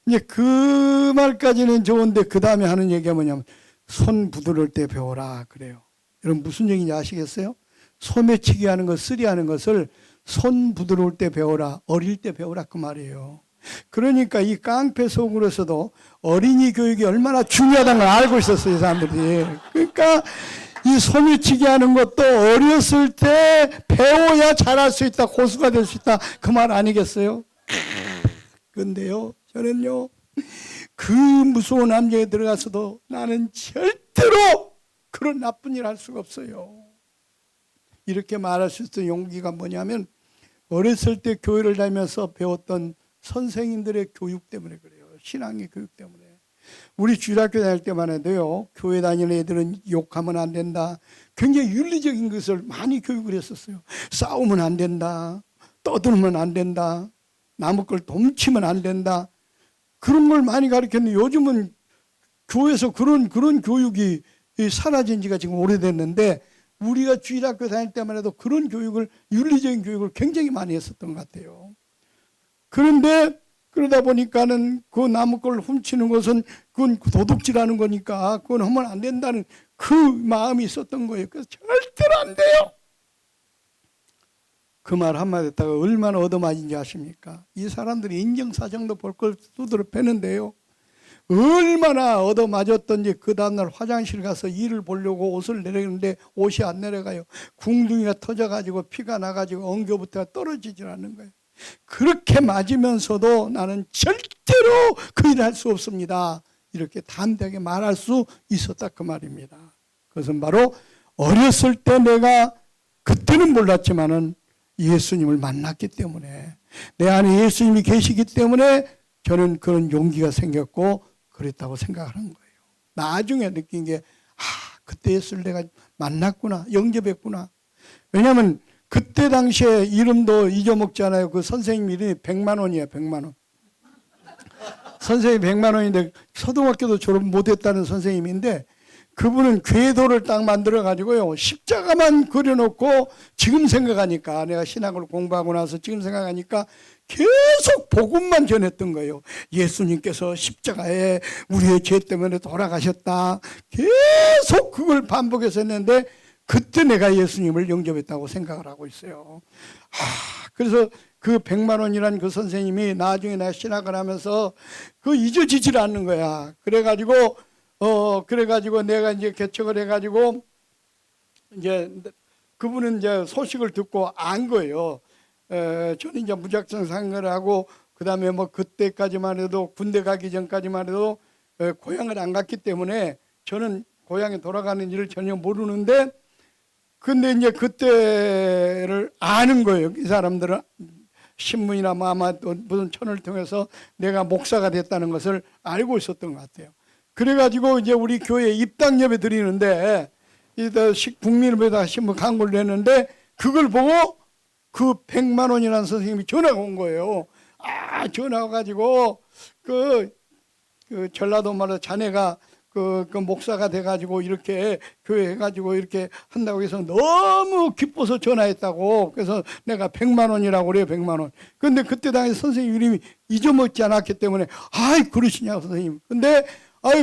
이제 그 말까지는 좋은데 그 다음에 하는 얘기가 뭐냐면 손 부드러울 때 배워라 그래요. 여러분 무슨 얘기인지 아시겠어요? 소매치기 하는 것, 쓰리하는 것을 손 부드러울 때 배워라, 어릴 때 배워라 그 말이에요. 그러니까 이 깡패 속으로서도 어린이 교육이 얼마나 중요하다는 걸 알고 있었어요, 이 사람들이. 그러니까 이 소매치기 하는 것도 어렸을 때 배워야 잘할 수 있다, 고수가 될 수 있다 그 말 아니겠어요? 근데요, 저는요 그 무서운 함정에 들어가서도 나는 절대로 그런 나쁜 일 할 수가 없어요. 이렇게 말할 수 있는 용기가 뭐냐면 어렸을 때 교회를 다니면서 배웠던 선생님들의 교육 때문에 그래요. 신앙의 교육 때문에. 우리 주일학교 다닐 때만 해도요, 교회 다니는 애들은 욕하면 안 된다, 굉장히 윤리적인 것을 많이 교육을 했었어요. 싸우면 안 된다, 떠들면 안 된다, 남의 걸 dom치면 안 된다, 그런 걸 많이 가르쳤는데 요즘은 교회에서 그런 교육이 사라진 지가 지금 오래됐는데 우리가 주일학교 다닐 때만 해도 그런 교육을, 윤리적인 교육을 굉장히 많이 했었던 것 같아요. 그런데 그러다 보니까는 그 남의 걸 훔치는 것은 그건 도둑질하는 거니까 그건 하면 안 된다는 그 마음이 있었던 거예요. 그래서 절대로 안 돼요. 그 말 한마디 했다가 얼마나 얻어맞은지 아십니까? 이 사람들이 인정사정도 볼 걸 두드려 패는데요, 얼마나 얻어맞았던지 그 다음날 화장실 가서 이를 보려고 옷을 내리는데 옷이 안 내려가요. 궁둥이가 터져가지고 피가 나가지고 엉겨부터 떨어지질 않는 거예요. 그렇게 맞으면서도 나는 절대로 그 일을 할 수 없습니다, 이렇게 담대하게 말할 수 있었다 그 말입니다. 그것은 바로 어렸을 때 내가 그때는 몰랐지만은 예수님을 만났기 때문에, 내 안에 예수님이 계시기 때문에 저는 그런 용기가 생겼고 그랬다고 생각하는 거예요. 나중에 느낀 게 그때 예수를 내가 만났구나, 영접했구나. 왜냐하면 그때 당시에 이름도 잊어먹잖아요. 그 선생님 이름이 100만 원이에요. 100만 원. 선생님이 100만 원인데 초등학교도 졸업 못했다는 선생님인데 그분은 궤도를 딱 만들어 가지고요, 십자가만 그려놓고, 지금 생각하니까, 내가 신학을 공부하고 나서 지금 생각하니까 계속 복음만 전했던 거예요. 예수님께서 십자가에 우리의 죄 때문에 돌아가셨다, 계속 그걸 반복해서 했는데 그때 내가 예수님을 영접했다고 생각을 하고 있어요. 그래서 그 100만 원이란 그 선생님이 나중에 내가 신학을 하면서 그 잊어지질 않는 거야. 그래가지고 내가 이제 개척을 해가지고 이제 그분은 이제 소식을 듣고 안 거예요. 저는 이제 무작정 상을 하고 그다음에 뭐 그때까지만 해도 군대 가기 전까지만 해도 고향을 안 갔기 때문에 저는 고향에 돌아가는 일을 전혀 모르는데, 근데 이제 그때를 아는 거예요. 이 사람들은 신문이나 아마 또 무슨 천을 통해서 내가 목사가 됐다는 것을 알고 있었던 것 같아요. 그래가지고 이제 우리 교회 입당 예배 드리는데 국민의회에다 신문 광고를 했는데 그걸 보고 그 100만 원이라는 선생님이 전화가 온 거예요. 전화가 가지고 그 전라도 말로 자네가 그 목사가 돼가지고 이렇게 교회 해가지고 이렇게 한다고 해서 너무 기뻐서 전화했다고. 그래서 내가 100만 원이라고 그래요. 100만 원. 근데 그때 당시 선생님 이름이 잊어먹지 않았기 때문에 그러시냐고 선생님. 근데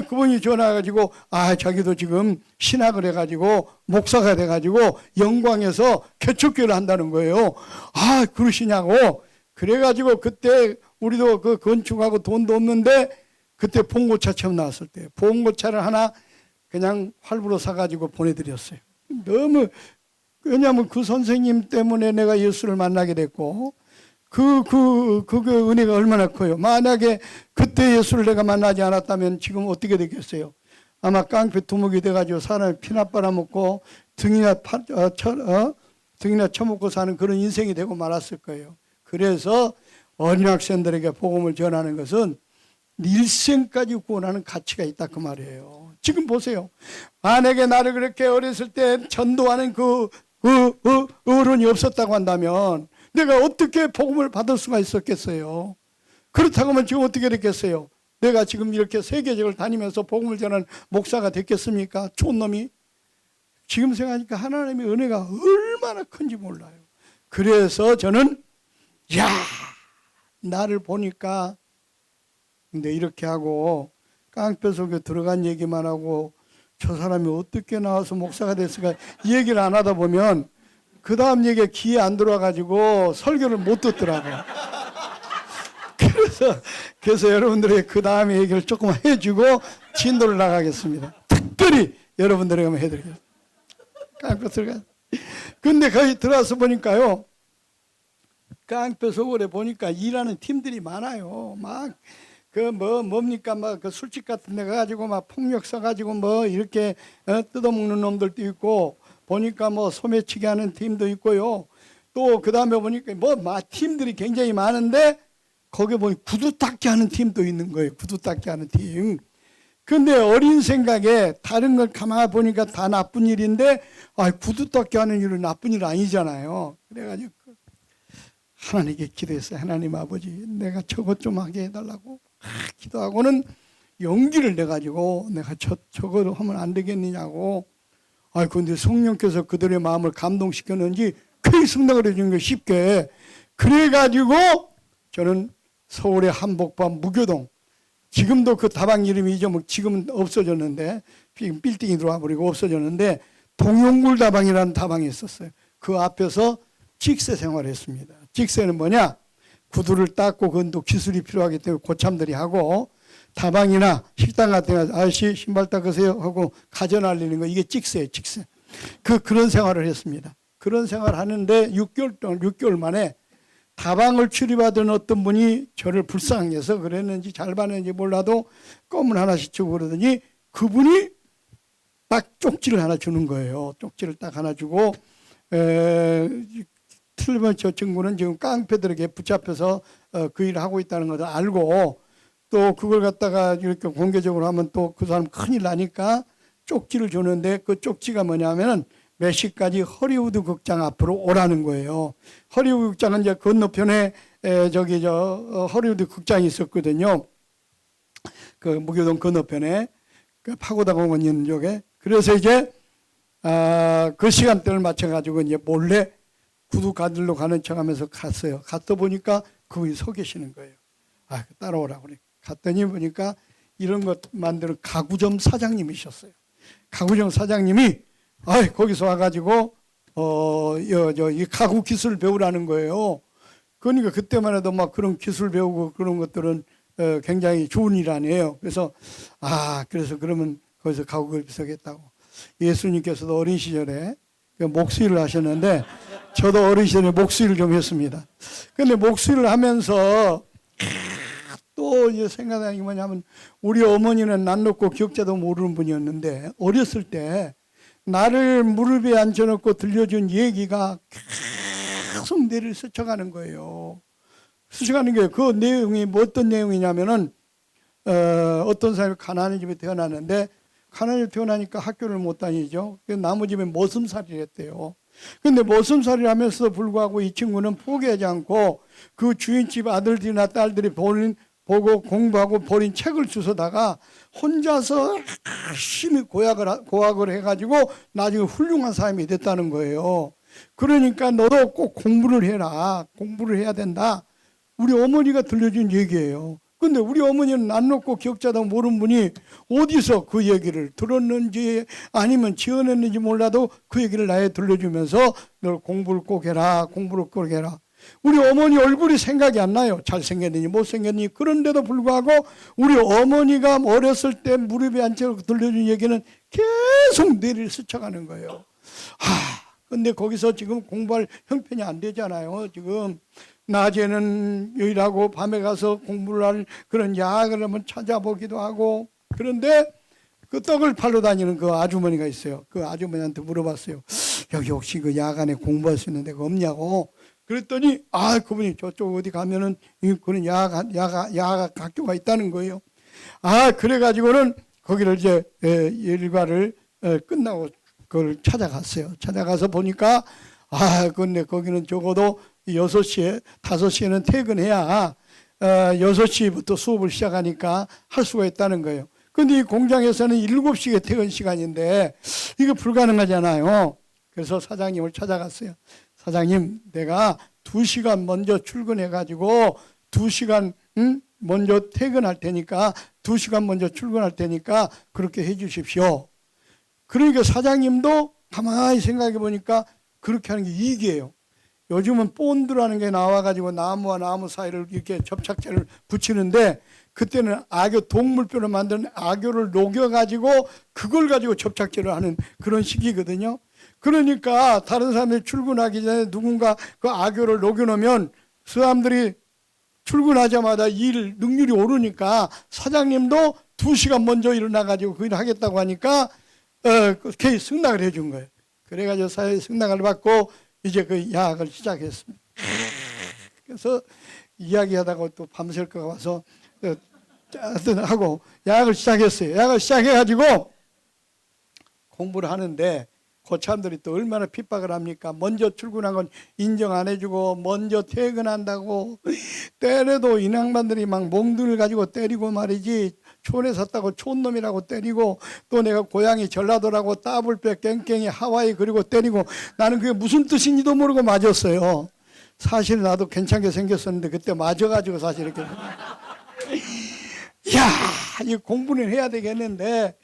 그분이 전화해가지고 자기도 지금 신학을 해가지고 목사가 돼가지고 영광에서 개척교회를 한다는 거예요. 그러시냐고. 그래가지고 그때 우리도 그 건축하고 돈도 없는데 그때 봉고차 처음 나왔을 때 봉고차를 하나 그냥 할부로 사가지고 보내드렸어요. 너무, 왜냐하면 그 선생님 때문에 내가 예수를 만나게 됐고 그 은혜가 얼마나 커요. 만약에 그때 예수를 내가 만나지 않았다면 지금 어떻게 됐겠어요? 아마 깡패 두목이 돼가지고 사람이 피나 빨아먹고 등이나 쳐먹고 사는 그런 인생이 되고 말았을 거예요. 그래서 어린 학생들에게 복음을 전하는 것은 일생까지 구원하는 가치가 있다 그 말이에요. 지금 보세요. 만약에 나를 그렇게 어렸을 때 전도하는 그 어른이 없었다고 한다면 내가 어떻게 복음을 받을 수가 있었겠어요? 그렇다고 하면 지금 어떻게 됐겠어요? 내가 지금 이렇게 세계적으로 다니면서 복음을 전하는 목사가 됐겠습니까? 좋은 놈이. 지금 생각하니까 하나님의 은혜가 얼마나 큰지 몰라요. 그래서 저는 나를 보니까 근데 이렇게 하고 깡패 속에 들어간 얘기만 하고 저 사람이 어떻게 나와서 목사가 됐을까 이 얘기를 안 하다 보면 그 다음 얘기가 귀에 안 들어와가지고 설교를 못 듣더라고요. 그래서 여러분들에게 그 다음에 얘기를 조금 해주고 진도를 나가겠습니다. 특별히 여러분들에게 해드리겠습니다. 깡패 들어가. 근데 거기 들어와서 보니까요, 깡패 속으로 보니까 일하는 팀들이 많아요. 막 뭡니까 막 그 술집 같은 데 가가지고 막 폭력 써가지고 뭐 이렇게 뜯어먹는 놈들도 있고, 보니까 뭐 소매치기 하는 팀도 있고요. 또 그 다음에 보니까 뭐 팀들이 굉장히 많은데 거기에 보니 구두 닦기 하는 팀도 있는 거예요. 구두 닦기 하는 팀. 근데 어린 생각에 다른 걸 가만히 보니까 다 나쁜 일인데, 구두 닦기 하는 일은 나쁜 일 아니잖아요. 그래가지고 하나님께 기도했어요. 하나님 아버지, 내가 저것 좀 하게 해달라고 기도하고는 용기를 내가지고 내가 저거 하면 안 되겠느냐고. 근데 성령께서 그들의 마음을 감동시켰는지 크게 승낙을 해준 게 쉽게. 그래가지고 저는 서울의 한복판 무교동, 지금도 그 다방 이름이 지금은 없어졌는데, 빌딩이 들어와 버리고 없어졌는데, 동용굴 다방이라는 다방이 있었어요. 그 앞에서 직세 생활을 했습니다. 직세는 뭐냐? 구두를 닦고, 그건 또 기술이 필요하기 때문에 고참들이 하고, 다방이나 식당 같은 데 아저씨 신발 닦으세요 하고 가전 알리는 거, 이게 직세예요. 직세. 그런 생활을 했습니다. 그런 생활을 하는데 6개월 만에 다방을 출입하던 어떤 분이 저를 불쌍해서 그랬는지 잘 봤는지 몰라도 껌을 하나씩 주고 그러더니, 그분이 딱 쪽지를 하나 주는 거예요. 쪽지를 딱 하나 주고, 틀리면 저 친구는 지금 깡패들에게 붙잡혀서 그 일을 하고 있다는 것을 알고, 또 그걸 갖다가 이렇게 공개적으로 하면 또 그 사람 큰일 나니까 쪽지를 주는데, 그 쪽지가 뭐냐면은 몇 시까지 허리우드 극장 앞으로 오라는 거예요. 허리우드 극장은 이제 건너편에 허리우드 극장이 있었거든요. 그 무교동 건너편에 그 파고다 공원 있는 쪽에. 그래서 이제 그 시간대를 맞춰가지고 이제 몰래 구두 가들러 가는 척하면서 갔어요. 갔다 보니까 그분이 서 계시는 거예요. 따라오라고 그래. 갔더니 보니까 이런 것 만드는 가구점 사장님이셨어요. 가구점 사장님이 거기서 와가지고 이 가구 기술 배우라는 거예요. 그러니까 그때만 해도 막 그런 기술 배우고 그런 것들은 굉장히 좋은 일 아니에요. 그래서 그래서 그러면 거기서 가구를 비서겠다고. 예수님께서도 어린 시절에 목수일을 하셨는데, 저도 어린 시절에 목수일을 좀 했습니다. 근데 목수일을 하면서 또 이제 생각나는 게 뭐냐면, 우리 어머니는 난 놓고 기억자도 모르는 분이었는데, 어렸을 때 나를 무릎에 앉혀놓고 들려준 얘기가 계속 뇌를 스쳐가는 거예요. 스쳐가는 게, 그 내용이 어떤 내용이냐면은, 어떤 사람이 가난한 집에 태어났는데, 가난한 집에 태어나니까 학교를 못 다니죠. 나무 집에 머슴살이를 했대요. 근데 머슴살이를 하면서도 불구하고 이 친구는 포기하지 않고 그 주인집 아들들이나 딸들이 보고 공부하고 버린 책을 주워다가 혼자서 열심히 고학을 해가지고 나중에 훌륭한 사람이 됐다는 거예요. 그러니까 너도 꼭 공부를 해라. 공부를 해야 된다. 우리 어머니가 들려준 얘기예요. 근데 우리 어머니는 난 놓고 기억자도 모르는 분이 어디서 그 얘기를 들었는지 아니면 지어냈는지 몰라도 그 얘기를 나에 들려주면서 널 공부를 꼭 해라. 공부를 꼭 해라. 우리 어머니 얼굴이 생각이 안 나요. 잘생겼느니 못생겼느니. 그런데도 불구하고 우리 어머니가 어렸을 때 무릎에 앉혀 들려준 얘기는 계속 뇌를 스쳐가는 거예요. 근데 거기서 지금 공부할 형편이 안 되잖아요. 지금 낮에는 일하고 밤에 가서 공부를 할 그런 야학을 한번 찾아보기도 하고. 그런데 그 떡을 팔러 다니는 그 아주머니가 있어요. 그 아주머니한테 물어봤어요. 여기 혹시 그 야간에 공부할 수 있는 데가 없냐고. 그랬더니 그분이 저쪽 어디 가면은 그런 야학 학교가 있다는 거예요. 그래가지고는 거기를 이제 일과를 끝나고 그걸 찾아갔어요. 찾아가서 보니까 근데 거기는 적어도 6시에 5시에는 퇴근해야 6시부터 수업을 시작하니까 할 수가 있다는 거예요. 근데 이 공장에서는 7시에 퇴근 시간인데 이거 불가능하잖아요. 그래서 사장님을 찾아갔어요. 사장님, 내가 2시간 먼저 출근해가지고 2시간 먼저 퇴근할 테니까 2시간 먼저 출근할 테니까 그렇게 해 주십시오. 그러니까 사장님도 가만히 생각해 보니까 그렇게 하는 게 이익이에요. 요즘은 본드라는 게 나와가지고 나무와 나무 사이를 이렇게 접착제를 붙이는데 그때는 악교, 동물뼈를 만드는 악교를 녹여가지고 그걸 가지고 접착제를 하는 그런 시기거든요. 그러니까 다른 사람들이 출근하기 전에 누군가 그 악교를 녹여놓으면 사람들이 출근하자마자 일 능률이 오르니까 사장님도 2시간 먼저 일어나가지고 그 일을 하겠다고 하니까 그렇게 승낙을 해준 거예요. 그래가지고 사회 승낙을 받고 이제 그 야학을 시작했습니다. 그래서 이야기하다가 또 밤샐 거가 와서 하고 야학을 시작했어요. 야학을 시작해가지고 공부를 하는데 고참들이 또 얼마나 핍박을 합니까? 먼저 출근한 건 인정 안 해주고 먼저 퇴근한다고 때려도 이 양반들이 막 몽둥이를 가지고 때리고 말이지. 촌에 샀다고 촌놈이라고 때리고 또 내가 고향이 전라도라고 따블뼈 깽깽이 하와이 그리고 때리고 나는 그게 무슨 뜻인지도 모르고 맞았어요. 사실 나도 괜찮게 생겼었는데 그때 맞아가지고 사실 이렇게 이야 이 공부는 해야 되겠는데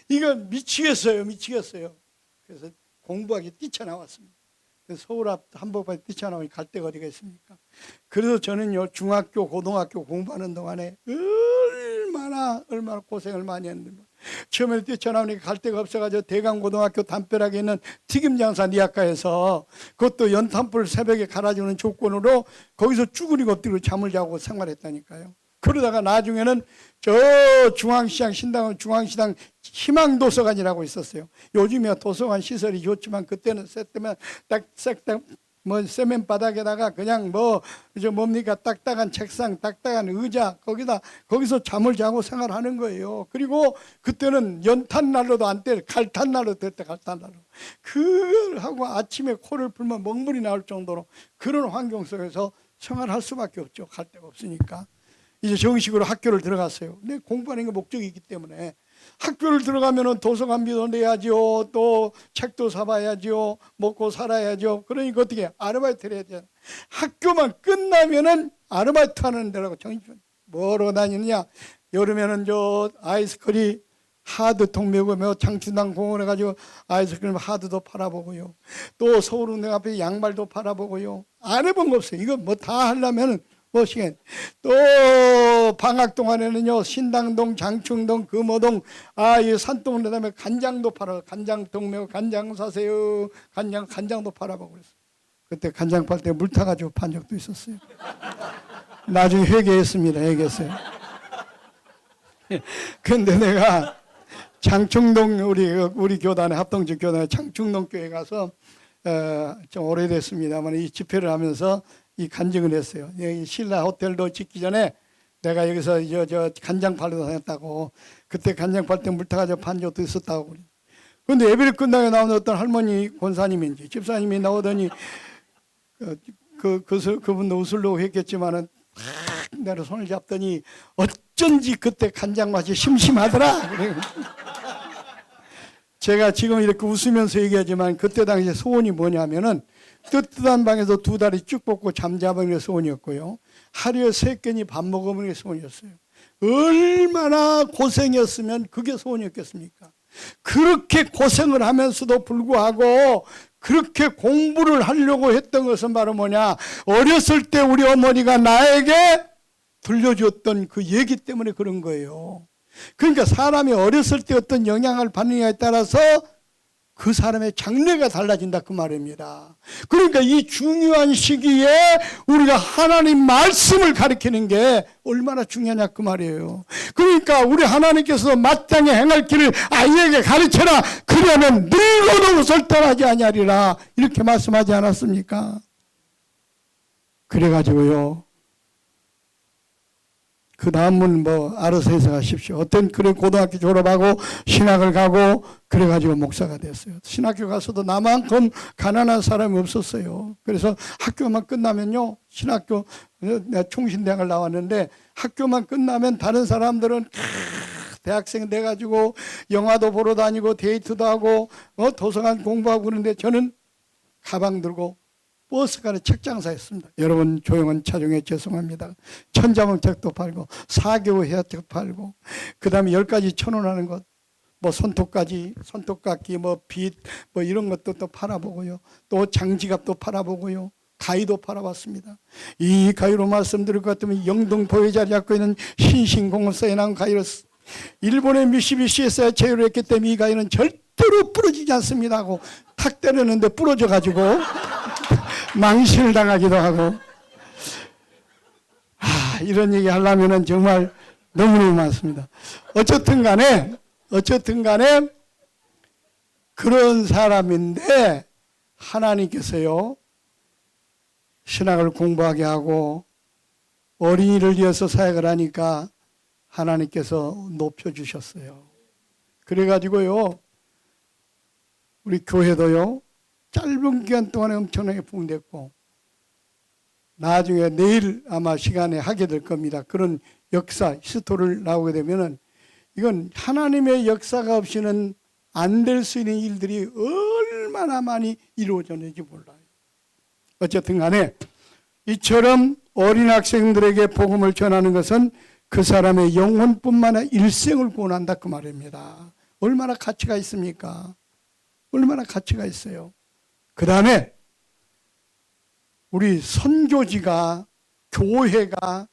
이거 미치겠어요. 그래서 공부하기 뛰쳐나왔습니다. 서울 앞 한복판에 뛰쳐나오니 갈 데가 어디가 있습니까? 그래서 저는요 중학교 고등학교 공부하는 동안에 얼마나 고생을 많이 했는데 처음에 뛰쳐나오니까 갈 데가 없어가지고 대강고등학교 담벼락에 있는 튀김장사 니아카에서 그것도 연탄불 새벽에 갈아주는 조건으로 거기서 쭈그리고 엎드리고 잠을 자고 생활했다니까요. 그러다가 나중에는 저 중앙시장 신당은 중앙시장 희망도서관이라고 있었어요. 요즘이야 도서관 시설이 좋지만 그때는 쎄때면 딱싹딱 뭐 세면 바닥에다가 그냥 뭡니까 딱딱한 책상, 딱딱한 의자 거기서 잠을 자고 생활하는 거예요. 그리고 그때는 연탄난로도 안 때 갈탄난로 됐다 갈탄난로. 그걸 하고 아침에 코를 풀면 먹물이 나올 정도로 그런 환경 속에서 생활할 수밖에 없죠. 갈 데가 없으니까. 이제 정식으로 학교를 들어갔어요. 근데 공부하는 게 목적이 있기 때문에 학교를 들어가면은 도서관비도 내야죠. 또 책도 사봐야죠. 먹고 살아야죠. 그러니까 어떻게 아르바이트를 해야 돼요. 학교만 끝나면은 아르바이트 하는 데라고 정신 뭐로 다니느냐. 여름에는 저 아이스크림 하드통 메고 장춘당 공원에 가지고 아이스크림 하드도 팔아보고요. 또 서울은행 앞에 양말도 팔아보고요. 안 해본 거 없어요. 이거 뭐 다 하려면은 보시겠. 또 방학 동안에는요 신당동, 장충동, 금호동, 이 산동 그다음에 간장도 팔아. 간장동 메고 간장 사세요. 간장도 팔아보고 그랬어요. 그때 간장 팔 때 물 타가지고 판 적도 있었어요. 나중에 회개했어요. 근데 내가 장충동 우리 교단에 합동적 교단에 장충동 교회 가서 좀 오래됐습니다만 이 집회를 하면서 이 간증을 했어요. 여기 신라 호텔도 짓기 전에 내가 여기서 저 간장 팔러 다녔다고. 그때 간장 팔 때 물 타가지고 판 적도 있었다고. 그런데 예배를 끝나고 나오는 어떤 할머니 권사님인지 집사님이 나오더니 그분도 웃으려고 했겠지만은 내가 손을 잡더니 어쩐지 그때 간장 맛이 심심하더라. 제가 지금 이렇게 웃으면서 얘기하지만 그때 당시에 소원이 뭐냐면은 뜨뜻한 방에서 2다리 쭉 뻗고 잠자는 게 소원이었고요. 하루에 3끼니 밥 먹으면 게 소원이었어요. 얼마나 고생이었으면 그게 소원이었겠습니까? 그렇게 고생을 하면서도 불구하고 그렇게 공부를 하려고 했던 것은 바로 뭐냐. 어렸을 때 우리 어머니가 나에게 들려줬던 그 얘기 때문에 그런 거예요. 그러니까 사람이 어렸을 때 어떤 영향을 받느냐에 따라서 그 사람의 장래가 달라진다 그 말입니다. 그러니까 이 중요한 시기에 우리가 하나님 말씀을 가르치는 게 얼마나 중요하냐 그 말이에요. 그러니까 우리 하나님께서 마땅히 행할 길을 아이에게 가르쳐라. 그러면 늙어도 설득하지 아니하리라 이렇게 말씀하지 않았습니까? 그래가지고요. 그 다음은 알아서 해석하십시오. 어떤 그래 고등학교 졸업하고 신학을 가고 그래가지고 목사가 됐어요. 신학교 가서도 나만큼 가난한 사람이 없었어요. 그래서 학교만 끝나면요. 신학교 내가 총신대학을 나왔는데 학교만 끝나면 다른 사람들은 대학생 돼가지고 영화도 보러 다니고 데이트도 하고 도서관 공부하고 그러는데 저는 가방 들고 버스가 아니라 책 장사였습니다. 여러분 조용한 차중에 죄송합니다. 천자문책도 팔고 사교 해야책 팔고 그 다음에 10가지 1,000원 하는 것, 뭐 손톱까지, 손톱깎이, 뭐 빗, 뭐 이런 것도 또 팔아보고요. 또 장지갑도 팔아보고요. 가위도 팔아봤습니다. 이 가위로 말씀드릴 것 같으면 영등포에 자리 잡고 있는 신신공업사에 나온 가위로 일본의 미쓰비시에서 제휴를 했기 때문에 이 가위는 절대로 부러지지 않습니다 하고 탁 때렸는데 부러져 가지고 망신을 당하기도 하고, 이런 얘기 하려면 정말 너무너무 많습니다. 어쨌든 간에 그런 사람인데 하나님께서요 신학을 공부하게 하고 어린이를 위해서 사역을 하니까 하나님께서 높여주셨어요. 그래가지고요 우리 교회도요 짧은 기간 동안에 엄청나게 부흥됐고, 나중에 내일 아마 시간에 하게 될 겁니다. 그런 역사, 히스토리를 나오게 되면은 이건 하나님의 역사가 없이는 안 될 수 있는 일들이 얼마나 많이 이루어졌는지 몰라요. 어쨌든 간에 이처럼 어린 학생들에게 복음을 전하는 것은 그 사람의 영혼뿐만 아니라 일생을 구원한다 그 말입니다. 얼마나 가치가 있습니까? 얼마나 가치가 있어요. 그 다음에 우리 선교지가, 교회가,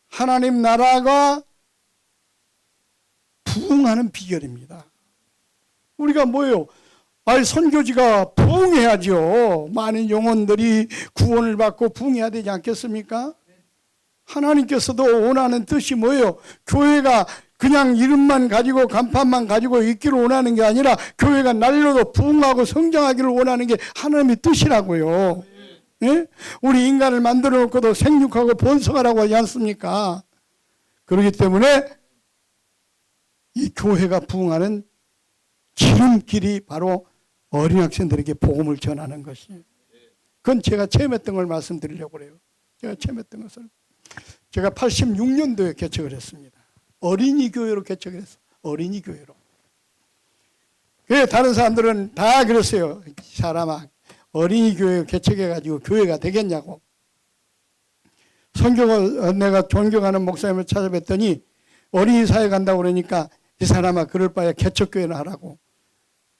하나님 나라가 부흥하는 비결입니다. 우리가 뭐예요? 선교지가 부흥해야죠. 많은 영혼들이 구원을 받고 부흥해야 되지 않겠습니까? 하나님께서도 원하는 뜻이 뭐예요? 교회가 그냥 이름만 가지고 간판만 가지고 있기를 원하는 게 아니라 교회가 날로도 부흥하고 성장하기를 원하는 게 하나님의 뜻이라고요. 예? 우리 인간을 만들어 놓고도 생육하고 번성하라고 하지 않습니까? 그렇기 때문에 이 교회가 부흥하는 지름길이 바로 어린 학생들에게 복음을 전하는 것이에요. 그건 제가 체험했던 걸 말씀드리려고 그래요. 제가 체험했던 것을. 제가 86년도에 개척을 했습니다. 어린이 교회로 개척을 했어요. 어린이 교회로. 그래 다른 사람들은 다 그랬어요. 사람아 어린이 교회 개척해가지고 교회가 되겠냐고. 내가 존경하는 목사님을 찾아뵀더니 어린이 사회 간다고 그러니까 이 사람아 그럴 바에 개척교회나 하라고.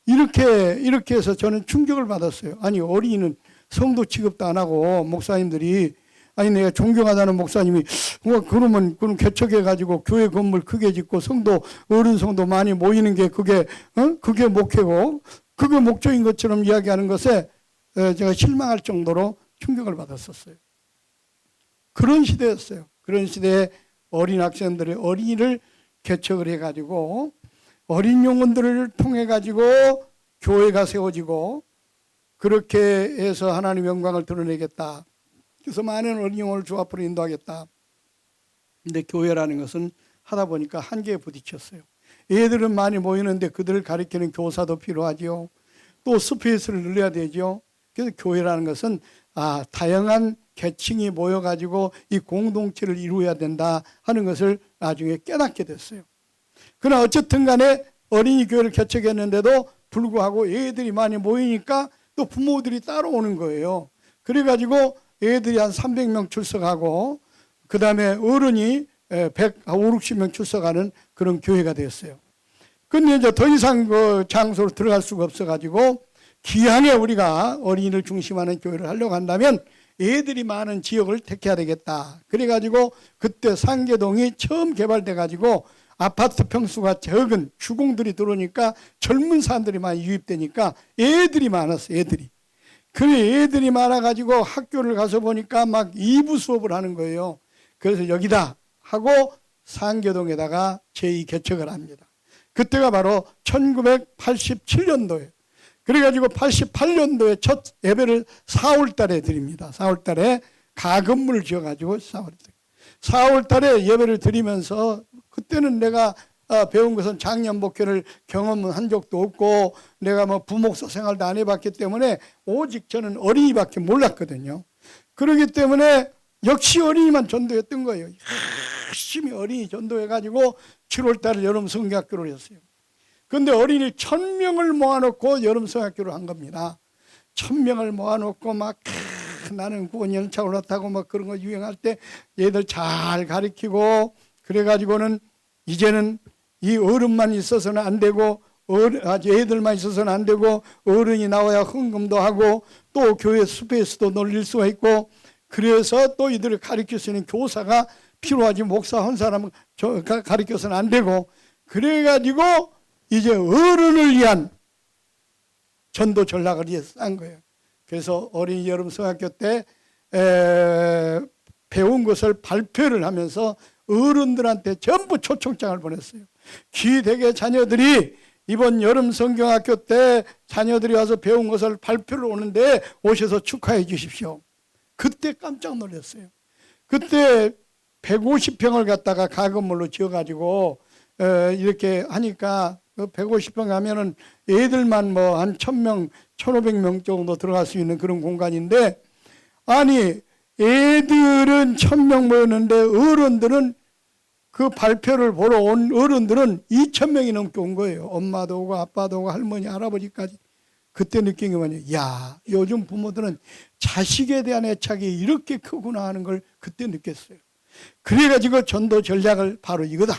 이렇게 해서 저는 충격을 받았어요. 아니 어린이는 성도 취급도 안 하고 목사님들이, 아니 내가 존경하다는 목사님이 그러면 개척해가지고 교회 건물 크게 짓고 성도 어른 성도 많이 모이는 게 그게 목회고 그게 목적인 것처럼 이야기하는 것에 제가 실망할 정도로 충격을 받았었어요. 그런 시대였어요. 그런 시대에 어린 학생들의 어린이를 개척을 해가지고 어린 영혼들을 통해 가지고 교회가 세워지고 그렇게 해서 하나님의 영광을 드러내겠다. 그래서 많은 어린 영혼을 주 앞으로 인도하겠다. 근데 교회라는 것은 하다 보니까 한계에 부딪혔어요. 애들은 많이 모이는데 그들을 가리키는 교사도 필요하죠. 또 스페이스를 늘려야 되죠. 그래서 교회라는 것은 다양한 계층이 모여가지고 이 공동체를 이루어야 된다 하는 것을 나중에 깨닫게 됐어요. 그러나 어쨌든 간에 어린이 교회를 개척했는데도 불구하고 애들이 많이 모이니까 또 부모들이 따라오는 거예요. 그래가지고 애들이 한 300명 출석하고 그 다음에 어른이 150명 출석하는 그런 교회가 됐어요. 근데 이제 더 이상 그 장소로 들어갈 수가 없어가지고 기왕에 우리가 어린이를 중심하는 교회를 하려고 한다면 애들이 많은 지역을 택해야 되겠다. 그래가지고 그때 상계동이 처음 개발돼가지고 아파트 평수가 적은 주공들이 들어오니까 젊은 사람들이 많이 유입되니까 애들이 많았어요. 애들이. 그래 애들이 많아가지고 학교를 가서 보니까 막 2부 수업을 하는 거예요. 그래서 여기다 하고 상계동에다가 제2개척을 합니다. 그때가 바로 1987년도에. 그래가지고 88년도에 첫 예배를 4월 달에 드립니다. 4월 달에 가건물을 지어가지고 4월 달에 예배를 드리면서 그때는 내가 배운 것은 장년 목회를 경험한 적도 없고 내가 뭐 부목사 생활도 안 해봤기 때문에 오직 저는 어린이밖에 몰랐거든요. 그렇기 때문에 역시 어린이만 전도했던 거예요. 열심히 어린이 전도해가지고 7월 달에 여름 성경학교를 했어요. 그런데 어린이 1000명을 모아놓고 여름 성경학교를 한 겁니다. 1000명을 모아놓고 막 나는 구원 열차 올랐다고 막 그런 거 유행할 때 얘들 잘 가르치고 그래가지고는 이제는 이 어른만 있어서는 안 되고 애들만 있어서는 안 되고 어른이 나와야 헌금도 하고 또 교회 스페이스도 놀릴 수가 있고 그래서 또 이들을 가르칠 수 있는 교사가 필요하지 목사 한 사람은 가르쳐서는 안 되고 그래가지고 이제 어른을 위한 전도 전략을 한 거예요. 그래서 어린이 여름 성학교 때 배운 것을 발표를 하면서 어른들한테 전부 초청장을 보냈어요. 기대게 자녀들이 이번 여름 성경학교 때 자녀들이 와서 배운 것을 발표를 오는데 오셔서 축하해 주십시오. 그때 깜짝 놀랐어요. 그때 150평을 갖다가 가건물로 지어가지고 이렇게 하니까 150평 하면은 애들만 뭐 한 1000명, 1500명 정도 들어갈 수 있는 그런 공간인데 아니 애들은 1000명 모였는데 어른들은 그 발표를 보러 온 어른들은 2000명이 넘게 온 거예요. 엄마도 오고 아빠도 오고 할머니, 할아버지까지. 그때 느낀 게 뭐냐. 야, 요즘 부모들은 자식에 대한 애착이 이렇게 크구나 하는 걸 그때 느꼈어요. 그래가지고 전도 전략을 바로 이거다.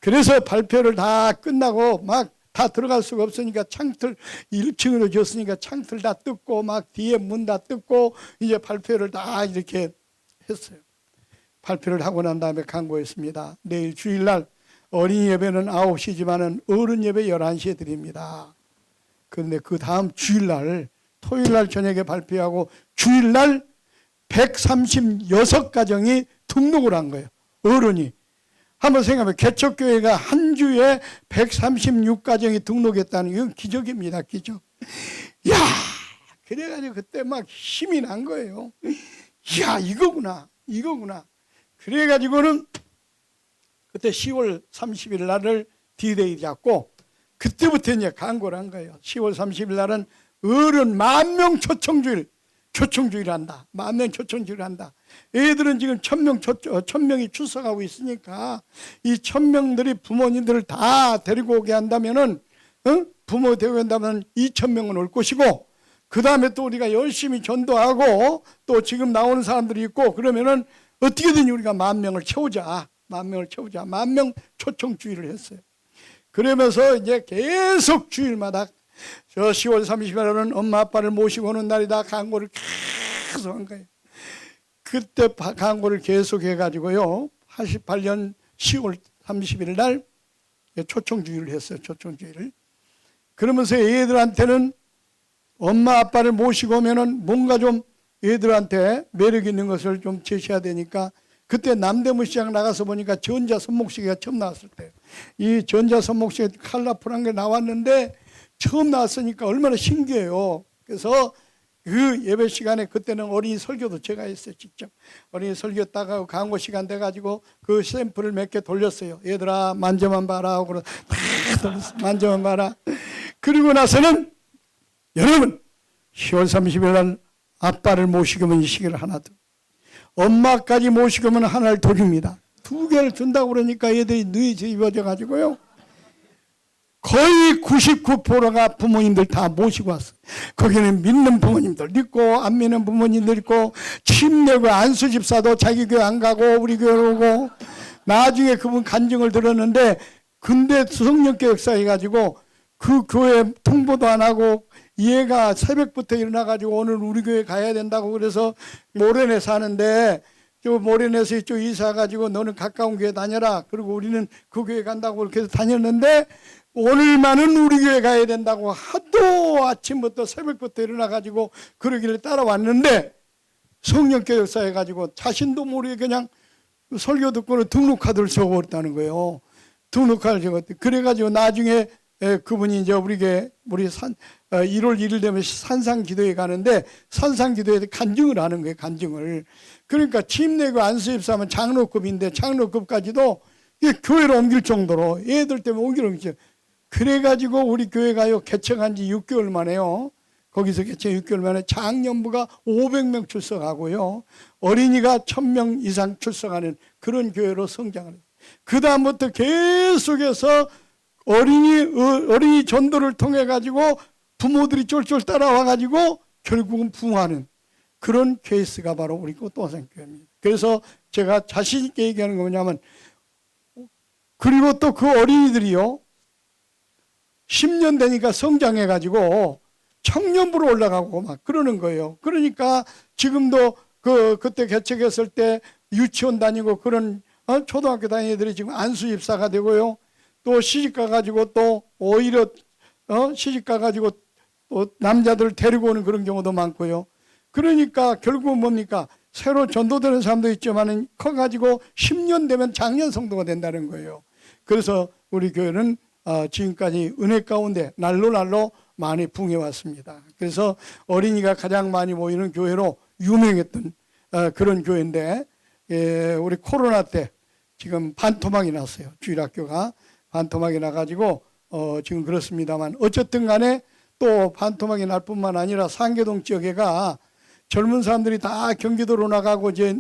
그래서 발표를 다 끝나고 막 다 들어갈 수가 없으니까 창틀 1층으로 지었으니까 창틀 다 뜯고 막 뒤에 문 다 뜯고 이제 발표를 다 이렇게 했어요. 발표를 하고 난 다음에 강구했습니다. 내일 주일날 어린이 예배는 9시지만은 어른 예배 11시에 드립니다. 그런데 그 다음 주일날 토요일날 저녁에 발표하고 주일날 136가정이 등록을 한 거예요. 어른이. 한번 생각해보면 개척교회가 한 주에 136가정이 등록했다는 이건 기적입니다. 기적. 야, 그래가지고 그때 막 힘이 난 거예요. 야, 이거구나. 그래가지고는 그때 10월 30일 날을 D-Day 잡고 그때부터 이제 광고를 한 거예요. 10월 30일 날은 어른 10,000명 초청주일 한다. 10,000명 초청주일 한다. 애들은 지금 1000명이 출석하고 있으니까 이 1000명들이 부모님들을 다 데리고 오게 한다면은 부모 데리고 온다면 2000명은 올 것이고 그 다음에 또 우리가 열심히 전도하고 또 지금 나오는 사람들이 있고 그러면은 어떻게든 우리가 10,000명을 채우자. 10,000명 초청주일을 했어요. 그러면서 이제 계속 주일마다 저 10월 30일 날은 엄마 아빠를 모시고 오는 날이다. 광고를 계속 한 거예요. 그때 광고를 계속 해가지고요. 88년 10월 31일 날 초청주의를 했어요. 초청주의를. 그러면서 애들한테는 엄마 아빠를 모시고 오면은 뭔가 좀 애들한테 매력 있는 것을 좀 제시해야 되니까 그때 남대문 시장 나가서 보니까 전자손목시계가 처음 나왔을 때요. 이 전자손목시계 컬러풀한 게 나왔는데 처음 나왔으니까 얼마나 신기해요. 그래서 그 예배 시간에 그때는 어린이 설교도 제가 했어요. 직접 어린이 설교했다가 광고 시간 돼가지고 그 샘플을 몇 개 돌렸어요. 얘들아 만져만 봐라 하고 다 돌렸어요. 만져만 봐라. 그리고 나서는 여러분 10월 30일 날 아빠를 모시고 오면 이 시계를 하나 더 엄마까지 모시고 오면 하나를 더 줍니다. 2개를 준다고 그러니까 얘들이 눈이 뒤집어져 가지고요. 거의 99%가 부모님들 다 모시고 왔어요. 거기는 믿는 부모님들 있고 안 믿는 부모님들 있고 침례고 안수집사도 자기 교회 안 가고 우리 교회로 오고 나중에 그분 간증을 들었는데 근데 성령께 역사해가지고 그 교회 통보도 안 하고 얘가 새벽부터 일어나가지고 오늘 우리 교회 가야 된다고 그래서 모래내 사는데 저 모래내서 이쪽 이사가지고 너는 가까운 교회 다녀라. 그리고 우리는 그 교회 간다고 그렇게 해서 다녔는데 오늘만은 우리 교회 가야 된다고 하도 아침부터 새벽부터 일어나가지고 그러기를 따라왔는데 성령께 역사해가지고 자신도 모르게 그냥 설교 듣고는 등록카드를 적어버렸다는 거예요. 등록카드를 적었대. 그래가지고 나중에 그분이 이제 우리 1월 1일 되면 산상기도회 가는데 산상기도회에 간증을 하는 거예요. 간증을. 그러니까 침례고 안수집사면 장로급인데 장로급까지도 교회로 옮길 정도로 애들 때문에 옮기죠. 그래가지고 우리 교회가요 개척한 지 6개월 만에요. 거기서 개척 6개월 만에 장년부가 500명 출석하고요. 어린이가 1000명 이상 출석하는 그런 교회로 성장을 해요. 그 다음부터 계속해서 어린이 전도를 통해 가지고 부모들이 쫄쫄 따라와 가지고 결국은 부흥하는 그런 케이스가 바로 우리 꽃동산교회입니다. 그래서 제가 자신 있게 얘기하는 거 뭐냐면, 그리고 또 그 어린이들이요 10년 되니까 성장해가지고 청년부로 올라가고 막 그러는 거예요. 그러니까 지금도 그때 개척했을 때 유치원 다니고 그런 초등학교 다니는 애들이 지금 안수 입사가 되고요. 또 시집 가가지고 또 오히려 시집 가가지고 또 남자들 데리고 오는 그런 경우도 많고요. 그러니까 결국은 뭡니까? 새로 전도되는 사람도 있지만은 커가지고 10년 되면 장년 성도가 된다는 거예요. 그래서 우리 교회는 지금까지 은혜 가운데 날로 많이 부흥해 왔습니다. 그래서 어린이가 가장 많이 모이는 교회로 유명했던 그런 교회인데, 우리 코로나 때 지금 반토막이 났어요. 주일학교가 반토막이 나가지고 지금 그렇습니다만, 어쨌든 간에 또 반토막이 날 뿐만 아니라 상계동 지역에가 젊은 사람들이 다 경기도로 나가고 이제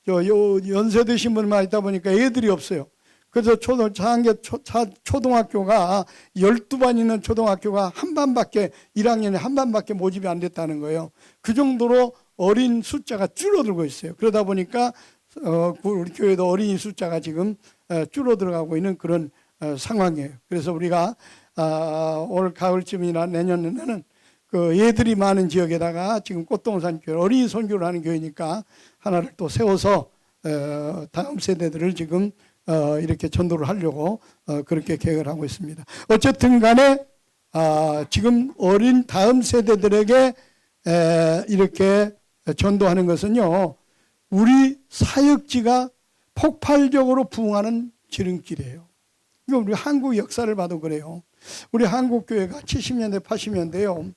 연세 드신 분만 있다 보니까 애들이 없어요. 그래서 초등학교가 12반 있는 초등학교가 한 반밖에 1학년에 한 반밖에 모집이 안 됐다는 거예요. 그 정도로 어린 숫자가 줄어들고 있어요. 그러다 보니까 우리 교회도 어린이 숫자가 지금 줄어들어가고 있는 그런 상황이에요. 그래서 우리가 올 가을쯤이나 내년에는 그 애들이 많은 지역에다가 지금 꽃동산 교회 어린이 선교를 하는 교회니까 하나를 또 세워서 다음 세대들을 지금 이렇게 전도를 하려고 그렇게 계획을 하고 있습니다. 어쨌든 간에 지금 어린 다음 세대들에게 이렇게 전도하는 것은요, 우리 사역지가 폭발적으로 부흥하는 지름길이에요. 이거 우리 한국 역사를 봐도 그래요. 우리 한국 교회가 70년대 80년대요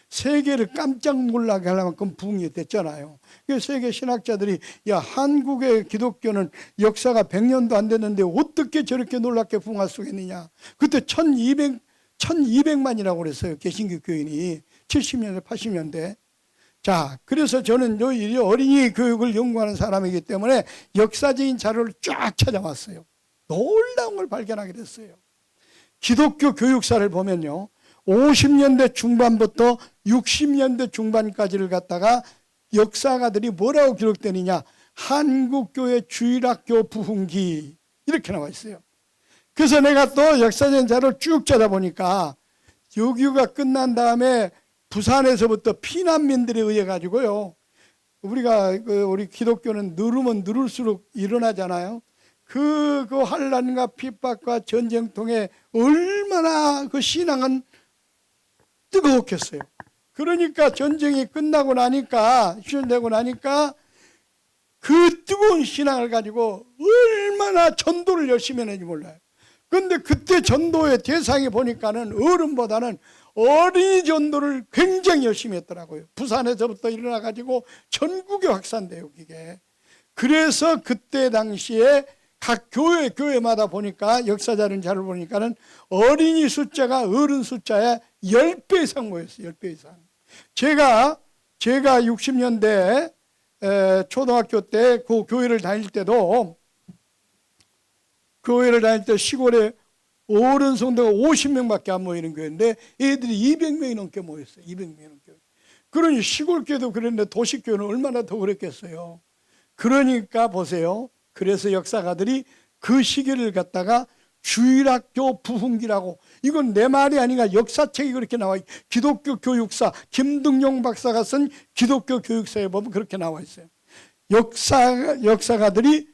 세계를 깜짝 놀라게 할 만큼 부흥이 됐잖아요. 그래서 세계 신학자들이 야, 한국의 기독교는 역사가 100년도 안 됐는데 어떻게 저렇게 놀랍게 부흥할 수 있느냐. 그때 1200만이라고 그랬어요. 개신교 교인이 70년대 80년대. 자, 그래서 저는 이 어린이 교육을 연구하는 사람이기 때문에 역사적인 자료를 쫙 찾아왔어요. 놀라운 걸 발견하게 됐어요. 기독교 교육사를 보면요, 50년대 중반부터 60년대 중반까지를 갖다가 역사가들이 뭐라고 기록되느냐, 한국교회 주일학교 부흥기 이렇게 나와 있어요. 그래서 내가 또 역사적인 자료를 쭉 찾아보니까 6.25가 끝난 다음에 부산에서부터 피난민들에 의해 가지고요, 우리가 우리 기독교는 누르면 누를수록 일어나잖아요. 그 환난과 핍박과 전쟁통에 얼마나 그 신앙은 뜨거웠겠어요. 그러니까 전쟁이 끝나고 나니까, 휴전되고 나니까 그 뜨거운 신앙을 가지고 얼마나 전도를 열심히 했는지 몰라요. 그런데 그때 전도의 대상이 보니까는 어른보다는 어린이 전도를 굉장히 열심히 했더라고요. 부산에서부터 일어나가지고 전국에 확산돼요, 이게. 그래서 그때 당시에 각 교회마다 보니까 역사자료를 잘 보니까는 어린이 숫자가 어른 숫자의 10배 이상 모였어요. 10배 이상. 제가 60년대 초등학교 때 그 교회를 다닐 때 시골에 어른 성도가 50명밖에 안 모이는 교회인데 애들이 200명이 넘게 모였어요. 200명이 넘게. 그러니 시골 교회도 그랬는데 도시 교회는 얼마나 더 그랬겠어요. 그러니까 보세요. 그래서 역사가들이 그 시기를 갖다가 주일학교 부흥기라고, 이건 내 말이 아니라 역사책이 그렇게 나와 있어요. 기독교 교육사 김등용 박사가 쓴 기독교 교육사에 보면 그렇게 나와 있어요. 역사가들이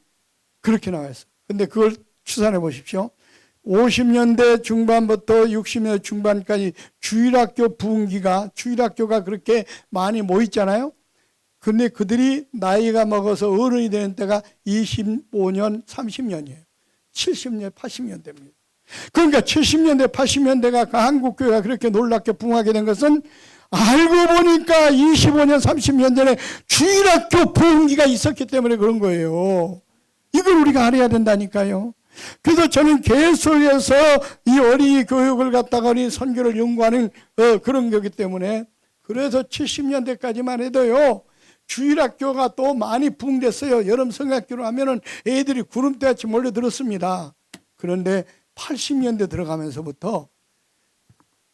그렇게 나와 있어요. 근데 그걸 추산해 보십시오. 50년대 중반부터 60년대 중반까지 주일학교가 그렇게 많이 모였잖아요. 근데 그들이 나이가 먹어서 어른이 되는 때가 25년, 30년이에요. 70년, 80년대입니다. 그러니까 70년대, 80년대가 그 한국교회가 그렇게 놀랍게 부흥하게 된 것은 알고 보니까 25년, 30년 전에 주일학교 부흥기가 있었기 때문에 그런 거예요. 이걸 우리가 알아야 된다니까요. 그래서 저는 계속해서 이 어린이 교육을 갖다가 어린이 선교를 연구하는 그런 거기 때문에, 그래서 70년대까지만 해도요, 주일학교가 또 많이 부흥됐어요. 여름 성학교로 하면은 애들이 구름대같이 몰려들었습니다. 그런데 80년대 들어가면서부터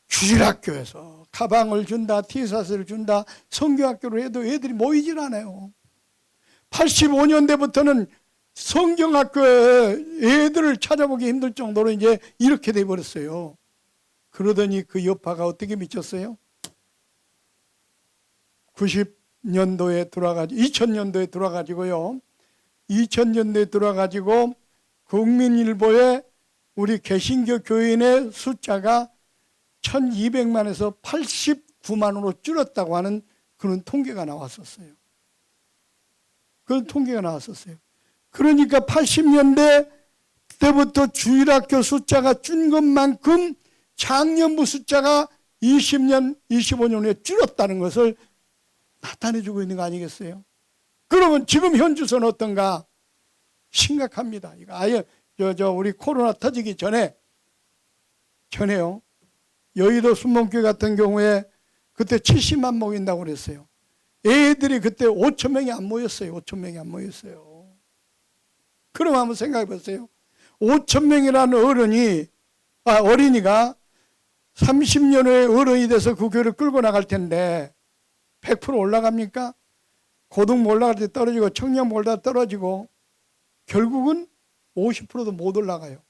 주일학교에서 가방을 준다, 티셔츠를 준다, 성경학교를 해도 애들이 모이질 않아요. 85년대부터는 성경학교에 애들을 찾아보기 힘들 정도로 이제 이렇게 돼버렸어요. 그러더니 그 여파가 어떻게 미쳤어요? 90년도에 들어와가지고 2000년도에 들어와가지고요. 2000년도에 들어와가지고 국민일보에 우리 개신교 교인의 숫자가 1200만에서 89만으로 줄었다고 하는 그런 통계가 나왔었어요. 그런 통계가 나왔었어요. 그러니까 80년대 때부터 주일학교 숫자가 준 것만큼 장년부 숫자가 20년, 25년 후에 줄었다는 것을 나타내주고 있는 거 아니겠어요? 그러면 지금 현주소는 어떤가? 심각합니다. 이거 아예 우리 코로나 터지기 전에요. 여의도 순복교회 같은 경우에 그때 70만 모인다고 그랬어요. 애들이 그때 5천 명이 안 모였어요. 5천 명이 안 모였어요. 그럼 한번 생각해 보세요. 5천 명이라는 어린이가 30년 후에 어른이 돼서 그 교회를 끌고 나갈 텐데 100% 올라갑니까? 고등부 올라갈 때 떨어지고 청년부 올라갈 때 떨어지고 결국은 50%도 못 올라가요.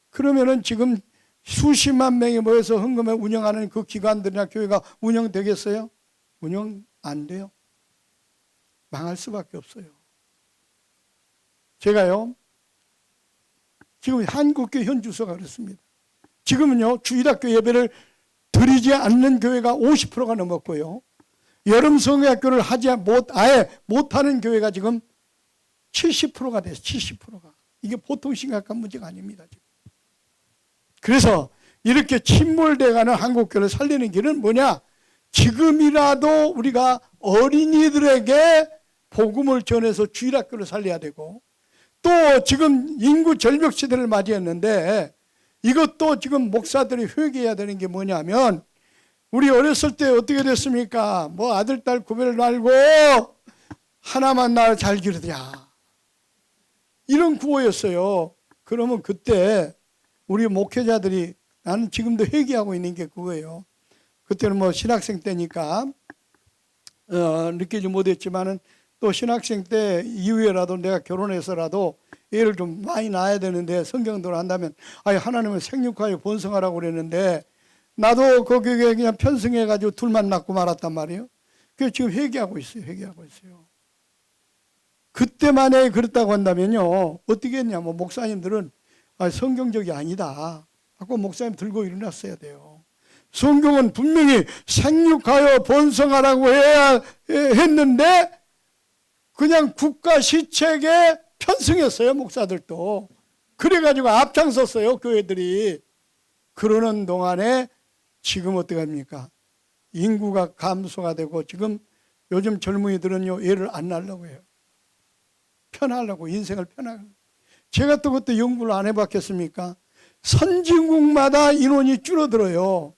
그러면은 지금 수십만 명이 모여서 헌금에 운영하는 그 기관들이나 교회가 운영되겠어요? 운영 안 돼요. 망할 수밖에 없어요. 제가요, 지금 한국교회 현주소가 그렇습니다. 지금은요, 주일학교 예배를 드리지 않는 교회가 50%가 넘었고요. 여름 성경학교를 아예 못하는 교회가 지금 70%가 됐어요. 70%가. 이게 보통 심각한 문제가 아닙니다. 지금. 그래서 이렇게 침몰돼가는 한국교회를 살리는 길은 뭐냐? 지금이라도 우리가 어린이들에게 복음을 전해서 주일학교를 살려야 되고, 또 지금 인구 절벽 시대를 맞이했는데 이것도 지금 목사들이 회개해야 되는 게 뭐냐면, 우리 어렸을 때 어떻게 됐습니까? 뭐 아들 딸 구별 말고 하나만 날 잘 기르자, 이런 구호였어요. 그러면 그때 우리 목회자들이, 나는 지금도 회개하고 있는 게 그거예요. 그때는 뭐 신학생 때니까 느끼지 못했지만은, 또 신학생 때 이후에라도 내가 결혼해서라도 애를 좀 많이 낳아야 되는데 성경대로 한다면, 하나님은 생육하여 번성하라고 그랬는데 나도 거기에 그냥 편승해가지고 둘만 낳고 말았단 말이에요. 그래서 지금 회개하고 있어요. 회개하고 있어요. 그때 만약에 그렇다고 한다면요, 어떻게 했냐면 목사님들은 성경적이 아니다 하고 목사님 들고 일어났어야 돼요. 성경은 분명히 생육하여 번성하라고 해야 했는데 그냥 국가 시책에 편승했어요. 목사들도. 그래가지고 앞장섰어요. 교회들이. 그러는 동안에 지금 어떻게 합니까? 인구가 감소가 되고 지금 요즘 젊은이들은요, 애를 안 낳으려고 해요. 편하려고, 인생을 편하게. 제가 또 그때 연구를 안 해봤겠습니까? 선진국마다 인원이 줄어들어요.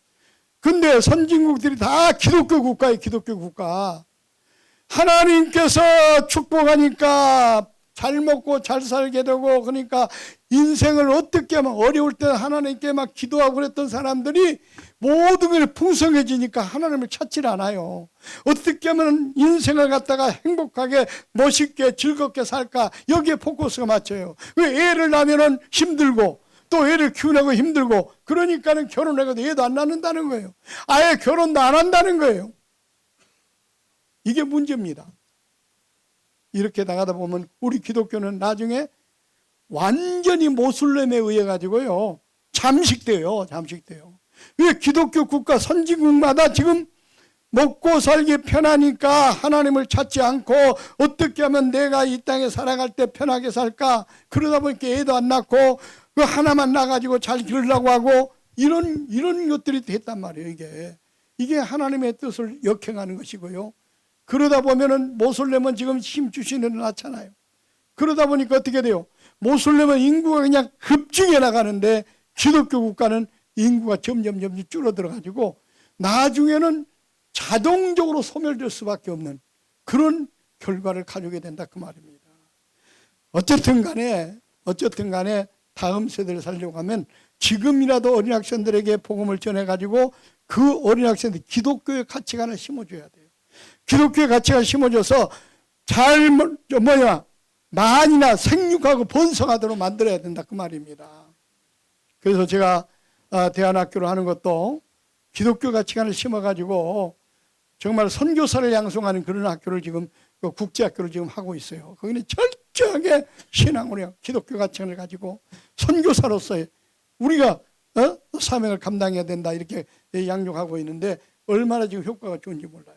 근데 선진국들이 다 기독교 국가예요. 기독교 국가. 하나님께서 축복하니까 잘 먹고 잘 살게 되고, 그러니까 인생을 어떻게 하면, 어려울 때 하나님께 막 기도하고 그랬던 사람들이 모든 걸 풍성해지니까 하나님을 찾질 않아요. 어떻게 하면 인생을 갖다가 행복하게 멋있게 즐겁게 살까, 여기에 포커스가 맞춰요. 왜? 애를 낳으면 힘들고 또 애를 키우려고 힘들고, 그러니까는 결혼해도 애도 안 낳는다는 거예요. 아예 결혼도 안 한다는 거예요. 이게 문제입니다. 이렇게 나가다 보면 우리 기독교는 나중에 완전히 모슬렘에 의해 가지고요, 잠식돼요. 잠식돼요. 왜? 기독교 국가 선진국마다 지금 먹고 살기 편하니까 하나님을 찾지 않고 어떻게 하면 내가 이 땅에 살아갈 때 편하게 살까, 그러다 보니까 애도 안 낳고 그 하나만 낳아가지고 잘 기르려고 하고, 이런 것들이 됐단 말이에요. 이게 하나님의 뜻을 역행하는 것이고요. 그러다 보면은 모슬렘은 지금 힘주시는 낳잖아요. 그러다 보니까 어떻게 돼요? 모슬렘은 인구가 그냥 급증해 나가는데 기독교 국가는 인구가 점점 줄어들어 가지고 나중에는 자동적으로 소멸될 수밖에 없는 그런 결과를 가져오게 된다, 그 말입니다. 어쨌든 간에 다음 세대를 살려고 하면 지금이라도 어린 학생들에게 복음을 전해 가지고 그 어린 학생들 기독교의 가치관을 심어줘야 돼요. 기독교의 가치관을 심어줘서 잘 많이나 생육하고 번성하도록 만들어야 된다 그 말입니다. 그래서 제가 대안학교를 하는 것도 기독교 가치관을 심어가지고 정말 선교사를 양성하는 그런 학교를 지금 국제학교를 지금 하고 있어요. 거기는 철저하게 신앙으로 기독교 가치관을 가지고 선교사로서의 우리가 사명을 감당해야 된다 이렇게 양육하고 있는데 얼마나 지금 효과가 좋은지 몰라요.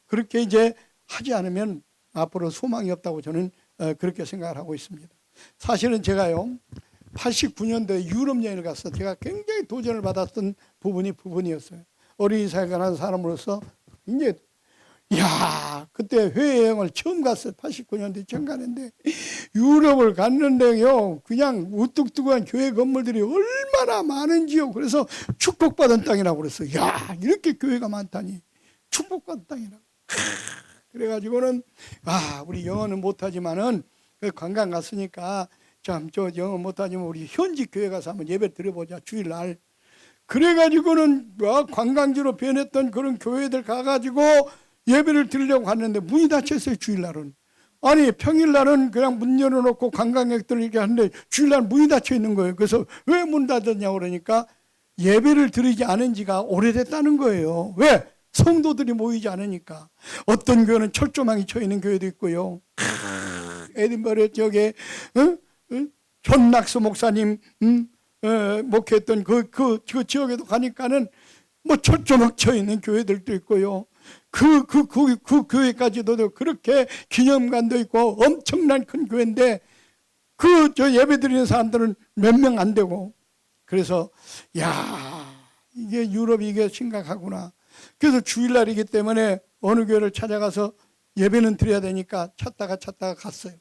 그렇게 이제 하지 않으면 앞으로 소망이 없다고 저는 그렇게 생각을 하고 있습니다. 사실은 제가요 89년도에 유럽 여행을 가서 제가 굉장히 도전을 받았던 부분이었어요. 어린이사회관 한 사람으로서 이제 그때 해외여행을 처음 갔어요. 89년도에 처음 가는데 유럽을 갔는데요 그냥 우뚝뚝한 교회 건물들이 얼마나 많은지요. 그래서 축복받은 땅이라고 그랬어요. 이렇게 교회가 많다니 축복받은 땅이라고. 그래가지고는 우리 영어는 못하지만은 관광 갔으니까 참 저 영어 못하지만 우리 현지 교회 가서 한번 예배 드려보자 주일날. 그래가지고는 관광지로 변했던 그런 교회들 가가지고 예배를 드리려고 갔는데 문이 닫혔어요. 주일날은. 아니 평일날은 그냥 문 열어놓고 관광객들 이렇게 하는데 주일날 문이 닫혀 있는 거예요. 그래서 왜 문 닫았냐고 그러니까 예배를 드리지 않은 지가 오래됐다는 거예요. 왜? 성도들이 모이지 않으니까. 어떤 교회는 철조망이 쳐 있는 교회도 있고요. 에딘버러 지역에 존 낙스 목사님 목회했던 그 지역에도 가니까는 뭐 철조망 쳐 있는 교회들도 있고요. 그 교회까지도 그렇게 기념관도 있고 엄청난 큰 교회인데 저 예배 드리는 사람들은 몇 명 안 되고. 그래서 이게 유럽이 이게 심각하구나. 그래서 주일날이기 때문에 어느 교회를 찾아가서 예배는 드려야 되니까 찾다가 갔어요.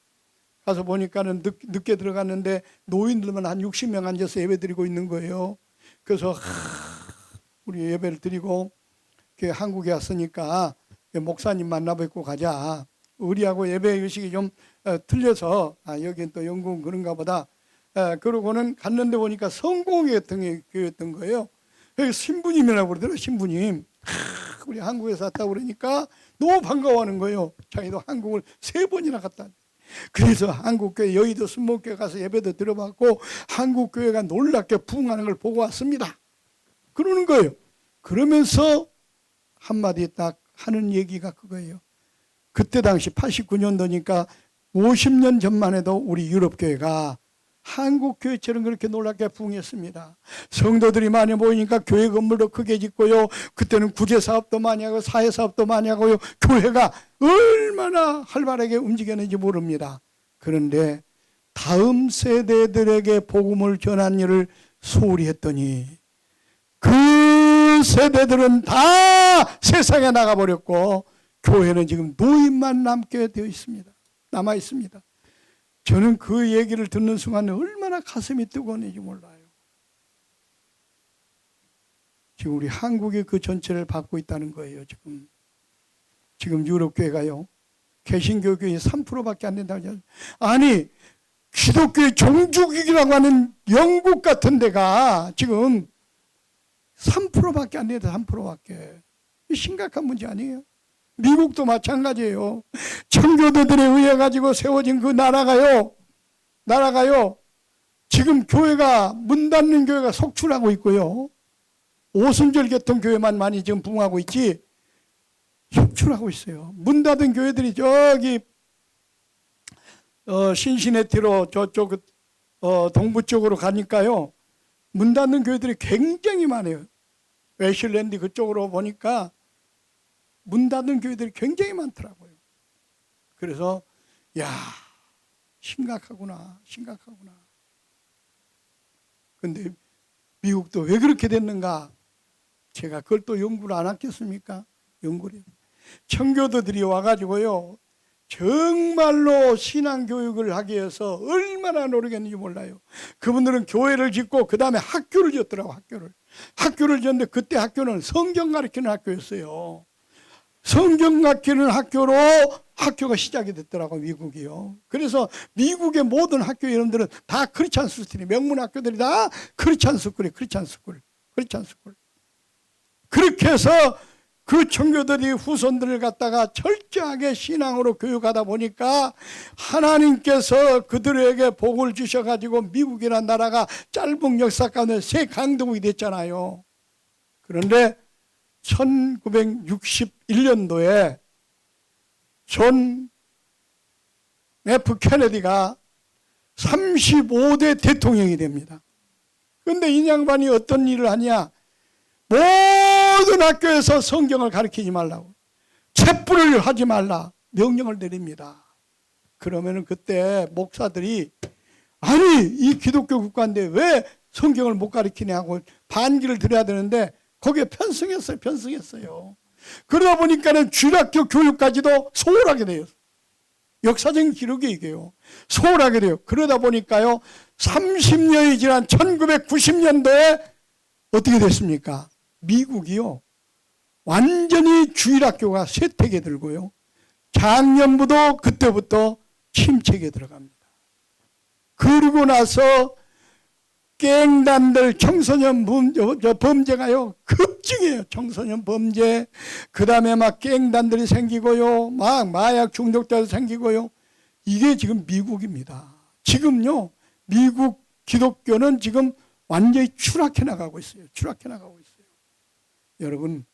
가서 보니까는 늦게 들어갔는데 노인들만 한 60명 앉아서 예배 드리고 있는 거예요. 그래서 우리 예배를 드리고 한국에 왔으니까 목사님 만나뵙고 가자. 우리하고 예배 의식이 좀 틀려서 여긴 또 영국은 그런가 보다. 그러고는 갔는데 보니까 성공회였던 교회였던 거예요. 신부님이라고 그러더라고요. 신부님. 우리 한국에서 왔다고 그러니까 너무 반가워하는 거예요. 자기도 한국을 3번이나 갔다. 그래서 한국교회 여의도 순복교회 가서 예배도 들어봤고 한국교회가 놀랍게 부흥하는 걸 보고 왔습니다. 그러는 거예요. 그러면서 한마디 딱 하는 얘기가 그거예요. 그때 당시 89년도니까 50년 전만 해도 우리 유럽교회가 한국교회처럼 그렇게 놀랍게 부흥했습니다. 성도들이 많이 모이니까 교회 건물도 크게 짓고요. 그때는 구제사업도 많이 하고 사회사업도 많이 하고요. 교회가 얼마나 활발하게 움직였는지 모릅니다. 그런데 다음 세대들에게 복음을 전한 일을 소홀히 했더니 그 세대들은 다 세상에 나가버렸고 교회는 지금 노인만 남게 되어 있습니다. 남아 있습니다. 저는 그 얘기를 듣는 순간에 얼마나 가슴이 뜨거운지 몰라요. 지금 우리 한국이 그 전체를 받고 있다는 거예요. 지금 유럽교회가요. 개신교교의 3%밖에 안 된다고 하잖아요. 아니 기독교의 종주국이라고 하는 영국 같은 데가 지금 3%밖에 안 된다. 3%밖에. 심각한 문제 아니에요? 미국도 마찬가지예요. 청교도들에 의해 가지고 세워진 그 나라가요. 지금 교회가 문 닫는 교회가 속출하고 있고요. 오순절 개통 교회만 많이 지금 부흥하고 있지 속출하고 있어요. 문 닫은 교회들이 저기 신시내티로 저쪽 동부 쪽으로 가니까요. 문 닫는 교회들이 굉장히 많아요. 웨실랜드 그쪽으로 보니까 문 닫는 교회들이 굉장히 많더라고요. 그래서 심각하구나. 근데 미국도 왜 그렇게 됐는가? 제가 그걸 또 연구를 안 했겠습니까? 연구를. 청교도들이 와가지고요. 정말로 신앙교육을 하기 위해서 얼마나 노력했는지 몰라요. 그분들은 교회를 짓고 그 다음에 학교를 지었더라고. 학교를 지었는데 그때 학교는 성경 가르치는 학교였어요. 성경 가르치는 학교로 학교가 시작이 됐더라고요. 미국이요. 그래서 미국의 모든 학교 이름들은 다 크리스찬 스쿨이 명문 학교들이 다 크리스찬 스쿨. 그렇게 해서 그 청교도들이 후손들을 갖다가 철저하게 신앙으로 교육하다 보니까 하나님께서 그들에게 복을 주셔가지고 미국이라는 나라가 짧은 역사 가운데 새 강대국이 됐잖아요. 그런데 1961년도에 존 F 케네디가 35대 대통령이 됩니다. 그런데 이 양반이 어떤 일을 하냐? 모든 학교에서 성경을 가르치지 말라고, 촛불을 하지 말라 명령을 내립니다. 그러면은 그때 목사들이 아니 이 기독교 국가인데 왜 성경을 못 가르치냐고 반기를 드려야 되는데 거기에 편승했어요. 그러다 보니까는 주일학교 교육까지도 소홀하게 돼요. 역사적인 기록이 이게요. 소홀하게 돼요. 그러다 보니까요 30년이 지난 1990년도에 어떻게 됐습니까? 미국이요 완전히 주일학교가 쇠퇴게 들고요 작년부터 그때부터 침체기에 들어갑니다. 그러고 나서 갱단들 청소년 범죄가요 급증해요. 청소년 범죄, 그 다음에 막 갱단들이 생기고요 막 마약 중독자도 생기고요. 이게 지금 미국입니다. 지금요 미국 기독교는 지금 완전히 추락해 나가고 있어요. 여러분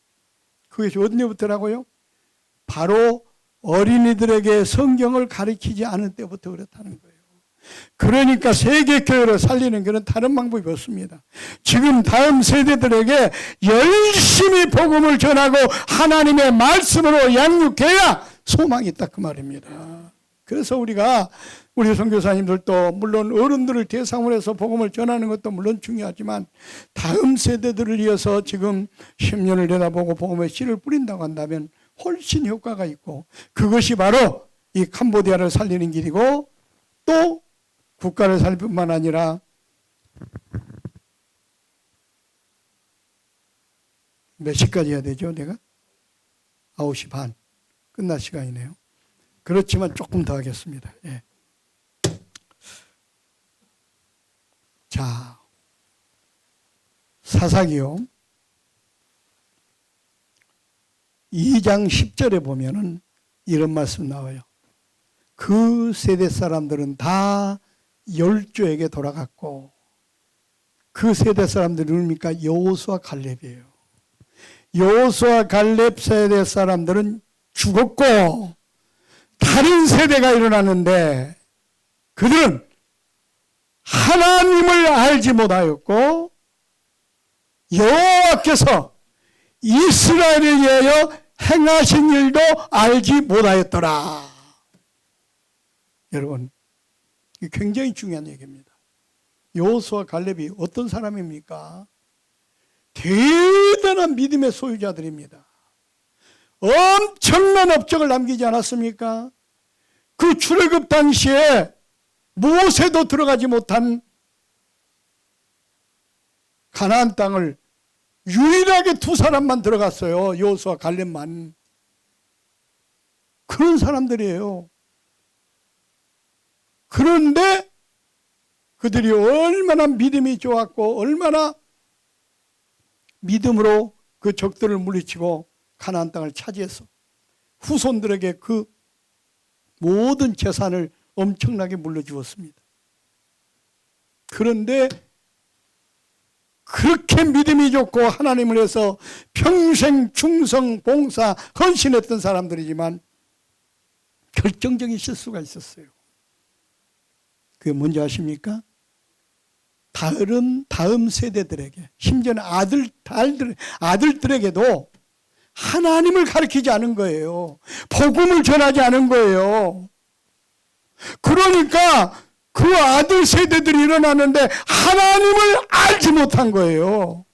그것이 언제부터라고요? 바로 어린이들에게 성경을 가르치지 않을 때부터 그렇다는 거예요. 그러니까 세계교회를 살리는 것은 다른 방법이 없습니다. 지금 다음 세대들에게 열심히 복음을 전하고 하나님의 말씀으로 양육해야 소망이 있다 그 말입니다. 그래서 우리가 우리 선교사님들도 물론 어른들을 대상으로 해서 복음을 전하는 것도 물론 중요하지만 다음 세대들을 위해서 지금 10년을 내다보고 복음의 씨를 뿌린다고 한다면 훨씬 효과가 있고 그것이 바로 이 캄보디아를 살리는 길이고 또 국가를 살릴 뿐만 아니라 몇 시까지 해야 되죠 내가? 9시 반 끝날 시간이네요. 그렇지만 조금 더 하겠습니다. 예. 자, 사사기요 2장 10절에 보면은 이런 말씀 나와요. 그 세대 사람들은 다 열조에게 돌아갔고 그 세대 사람들이 누굽니까? 여호수아 갈렙이에요. 여호수아 갈렙 세대 사람들은 죽었고 다른 세대가 일어났는데 그들은 하나님을 알지 못하였고 여호와께서 이스라엘을 위하여 행하신 일도 알지 못하였더라. 여러분 이게 굉장히 중요한 얘기입니다. 여호수아 갈렙이 어떤 사람입니까? 대단한 믿음의 소유자들입니다. 엄청난 업적을 남기지 않았습니까? 그 출애굽 당시에 모세도 들어가지 못한 가나안 땅을 유일하게 두 사람만 들어갔어요. 여호수아 갈렙만. 그런 사람들이에요. 그런데 그들이 얼마나 믿음이 좋았고 얼마나 믿음으로 그 적들을 물리치고 가나안 땅을 차지해서 후손들에게 그 모든 재산을 엄청나게 물려주었습니다. 그런데 그렇게 믿음이 좋고 하나님을 위해서 평생 충성, 봉사, 헌신했던 사람들이지만 결정적인 실수가 있었어요. 그게 뭔지 아십니까? 다음 세대들에게 심지어는 아들들에게도 하나님을 가르치지 않은 거예요. 복음을 전하지 않은 거예요. 그러니까 그 아들 세대들이 일어나는데 하나님을 알지 못한 거예요.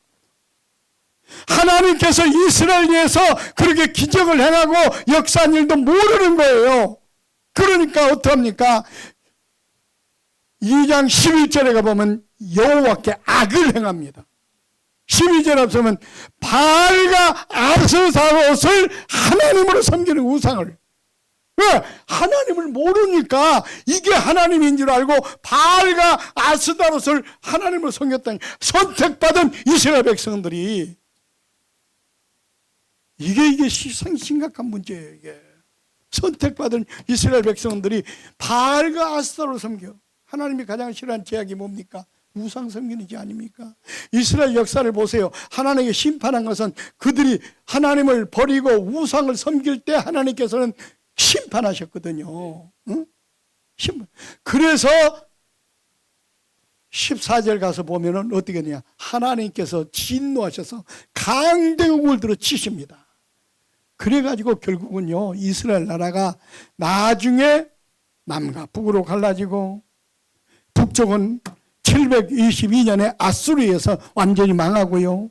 하나님께서 이스라엘에서 그렇게 기적을 행하고 역사한 일도 모르는 거예요. 그러니까 어떡합니까? 2장 11절에 가보면 여호와께 악을 행합니다. 12절 앞서면 바알과 아스타롯을 하나님으로 섬기는 우상을. 왜? 하나님을 모르니까 이게 하나님인 줄 알고 바알과 아스타롯을 하나님으로 섬겼다니. 선택받은 이스라엘 백성들이 이게 심각한 문제예요. 이게 선택받은 이스라엘 백성들이 바알과 아스타를 섬겨. 하나님이 가장 싫어하는 죄악이 뭡니까? 우상 섬기는 죄 아닙니까? 이스라엘 역사를 보세요. 하나님에게 심판한 것은 그들이 하나님을 버리고 우상을 섬길 때 하나님께서는 심판하셨거든요. 응? 그래서 14절 가서 보면은 어떻게 되냐? 하나님께서 진노하셔서 강대국을 들어 치십니다. 그래가지고 결국은요, 이스라엘 나라가 나중에 남과 북으로 갈라지고, 북쪽은 722년에 아수르에서 완전히 망하고요.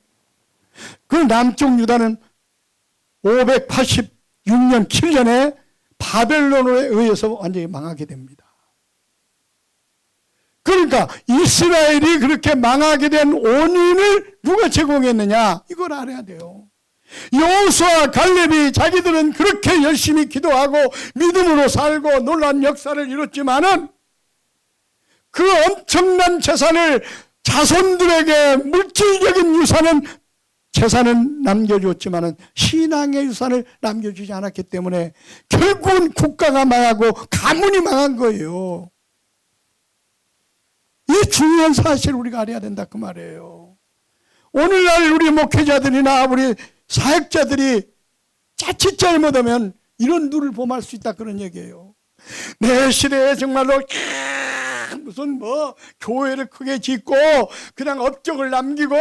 그 남쪽 유다는 586년 7년에 바벨론에 의해서 완전히 망하게 됩니다. 그러니까 이스라엘이 그렇게 망하게 된 원인을 누가 제공했느냐? 이걸 알아야 돼요. 여호수아 갈렙이 자기들은 그렇게 열심히 기도하고 믿음으로 살고 놀라운 역사를 이뤘지만은 그 엄청난 재산을 자손들에게 물질적인 재산은 남겨주었지만은 신앙의 유산을 남겨주지 않았기 때문에 결국은 국가가 망하고 가문이 망한 거예요. 이 중요한 사실을 우리가 알아야 된다 그 말이에요. 오늘날 우리 목회자들이나 우리 사역자들이 자칫 잘못하면 이런 눈을 범할 수 있다 그런 얘기예요. 내 시대에 정말로 무슨 교회를 크게 짓고 그냥 업적을 남기고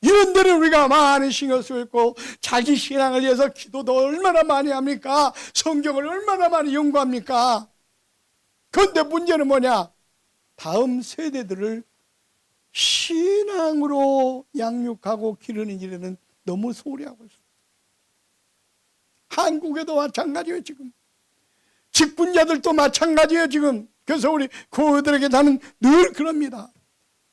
이런 데를 우리가 많이 신경 쓰고 있고 자기 신앙을 위해서 기도도 얼마나 많이 합니까? 성경을 얼마나 많이 연구합니까? 그런데 문제는 뭐냐? 다음 세대들을 신앙으로 양육하고 기르는 일에는 너무 소홀히 하고 있어요. 한국에도 마찬가지예요. 지금 직분자들도 마찬가지예요. 지금 그래서 우리 교우들에게 나는 늘 그럽니다.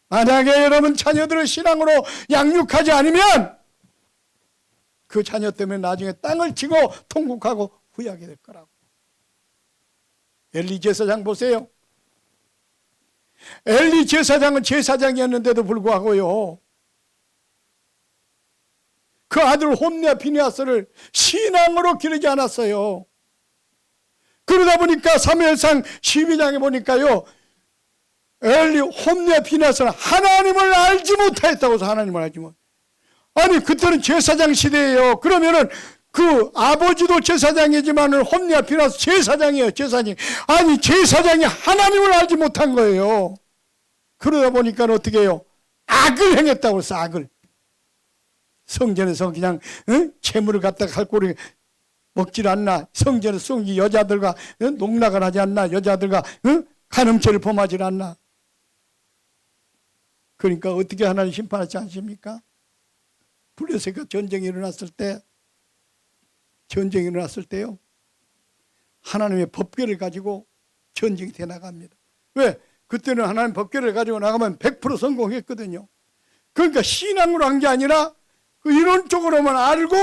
만약에 여러분 자녀들을 신앙으로 양육하지 않으면 그 자녀 때문에 나중에 땅을 치고 통곡하고 후회하게 될 거라고. 엘리 제사장 보세요. 엘리 제사장은 제사장이었는데도 불구하고요, 그 아들 홈리와 비느하스를 신앙으로 기르지 않았어요. 그러다 보니까 사무엘상 12장에 보니까요, 엘리 홈리와 비느하스는 하나님을 알지 못하였다고 해서 하나님을 알지 못. 아니 그때는 제사장 시대예요. 그러면은 그 아버지도 제사장이지만 홈리와 비느하스 제사장이에요. 제사장. 아니 제사장이 하나님을 알지 못한 거예요. 그러다 보니까 어떻게 해요? 악을 행했다고 해서 악을. 성전에서 그냥 채물을 갖다가 갈고리 먹질 않나. 성전에서 여자들과 농락을 하지 않나. 여자들과 간음죄를 범하지 않나. 그러니까 어떻게 하나님 심판하지 않습니까? 블레셋과 전쟁이 일어났을 때요, 하나님의 법궤를 가지고 전쟁이 돼 나갑니다. 왜? 그때는 하나님 법궤를 가지고 나가면 100% 성공했거든요. 그러니까 신앙으로 한 게 아니라 그 이론적으로만 알고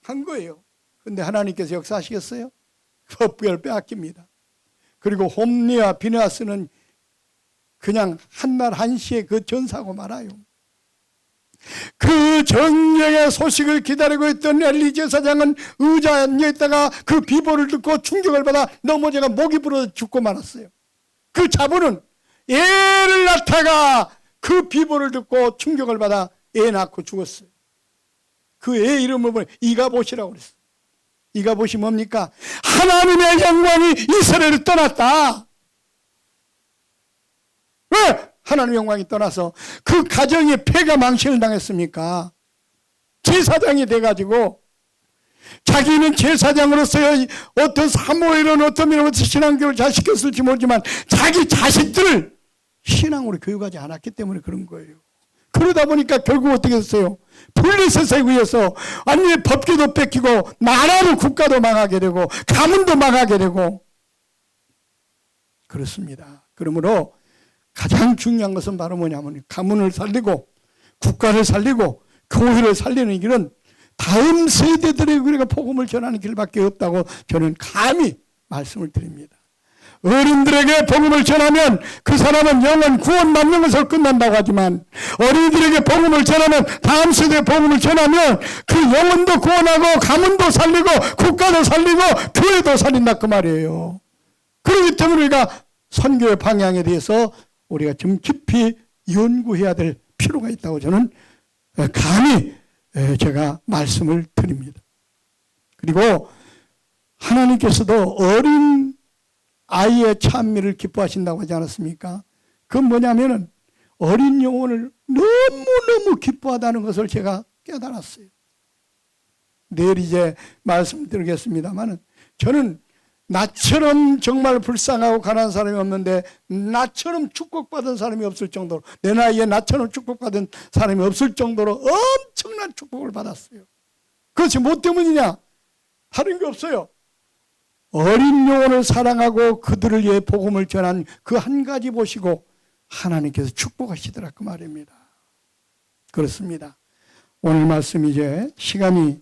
한 거예요. 그런데 하나님께서 역사하시겠어요? 법궤를 빼앗깁니다. 그리고 홈리와 비느하스는 그냥 한날 한시에 그 전사하고 말아요. 그 전쟁의 소식을 기다리고 있던 엘리 제사장은 의자에 앉아있다가 그 비보를 듣고 충격을 받아 넘어져가 목이 부러져 죽고 말았어요. 그 자부는 애를 낳다가 그 비보를 듣고 충격을 받아 애 낳고 죽었어요. 그 애 이름을 보니 이가봇이라고 그랬어요. 이가봇이 뭡니까? 하나님의 영광이 이스라엘을 떠났다. 왜? 하나님의 영광이 떠나서 그 가정이 폐가 망신을 당했습니까? 제사장이 돼가지고 자기는 제사장으로서 어떤 사모일은 어떤 신앙교육을 잘 시켰을지 모르지만 자기 자식들을 신앙으로 교육하지 않았기 때문에 그런 거예요. 그러다 보니까 결국 어떻게 됐어요? 블레셋에 의해서 완전히 법궤도 뺏기고 나라도 국가도 망하게 되고 가문도 망하게 되고 그렇습니다. 그러므로 가장 중요한 것은 바로 뭐냐면 가문을 살리고 국가를 살리고 교회를 살리는 길은 다음 세대들에게 우리가 복음을 전하는 길밖에 없다고 저는 감히 말씀을 드립니다. 어른들에게 복음을 전하면 그 사람은 영원 구원받는 것으로 끝난다고 하지만, 어린이들에게 복음을 전하면, 다음 세대에 복음을 전하면 그 영혼도 구원하고 가문도 살리고 국가도 살리고 교회도 살린다 그 말이에요. 그렇기 때문에 우리가 선교의 방향에 대해서 우리가 좀 깊이 연구해야 될 필요가 있다고 저는 감히 제가 말씀을 드립니다. 그리고 하나님께서도 어린 아이의 찬미를 기뻐하신다고 하지 않았습니까? 그건 뭐냐면은 어린 영혼을 너무너무 기뻐하다는 것을 제가 깨달았어요. 내일 이제 말씀드리겠습니다만은, 저는 나처럼 정말 불쌍하고 가난한 사람이 없는데 나처럼 축복받은 사람이 없을 정도로, 내 나이에 나처럼 축복받은 사람이 없을 정도로 엄청난 축복을 받았어요. 그것이 뭐 때문이냐? 다른 게 없어요. 어린 영혼을 사랑하고 그들을 위해 복음을 전한 그 한 가지 보시고 하나님께서 축복하시더라 그 말입니다. 그렇습니다. 오늘 말씀 이제 시간이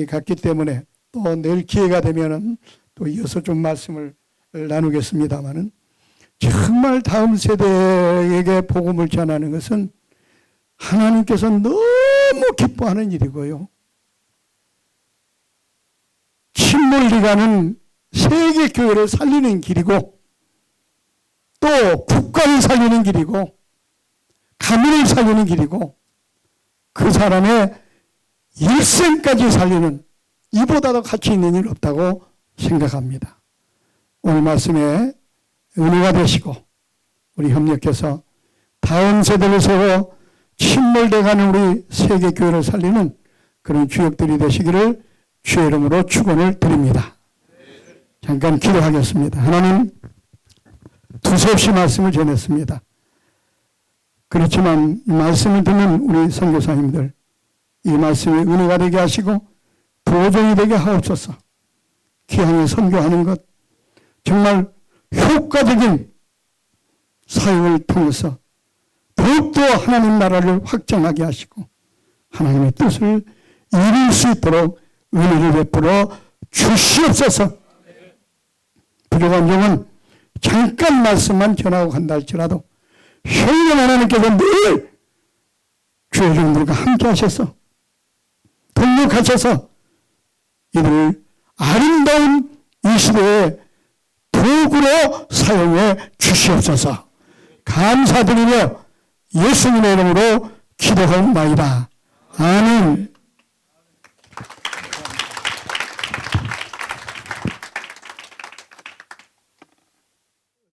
갔기 때문에 또 내일 기회가 되면은 또 이어서 좀 말씀을 나누겠습니다만은, 정말 다음 세대에게 복음을 전하는 것은 하나님께서 너무 기뻐하는 일이고요. 침몰리 가는 세계 교회를 살리는 길이고, 또 국가를 살리는 길이고, 가문을 살리는 길이고, 그 사람의 일생까지 살리는, 이보다 더 가치 있는 일 없다고 생각합니다. 오늘 말씀에 은혜가 되시고 우리 협력해서 다음 세대를 세워 침몰돼가는 우리 세계 교회를 살리는 그런 주역들이 되시기를 주의 이름으로 축원을 드립니다. 잠깐 기도하겠습니다. 하나님, 두서 없이 말씀을 전했습니다. 그렇지만 이 말씀을 듣는 우리 선교사님들, 이 말씀이 은혜가 되게 하시고 보존이 되게 하옵소서. 귀향에 선교하는 것, 정말 효과적인 사역을 통해서 더욱더 하나님 나라를 확장하게 하시고 하나님의 뜻을 이룰 수 있도록 은혜를 베풀어 주시옵소서. 부족한 점은 잠깐 말씀만 전하고 간다 할지라도 성령 하나님께서 늘 주의 종들과 함께 하셔서 동력하셔서 이들을 아름다운 이 시대에 도구로 사용해 주시옵소서. 감사드리며 예수님의 이름으로 기도하옵나이다. 아멘.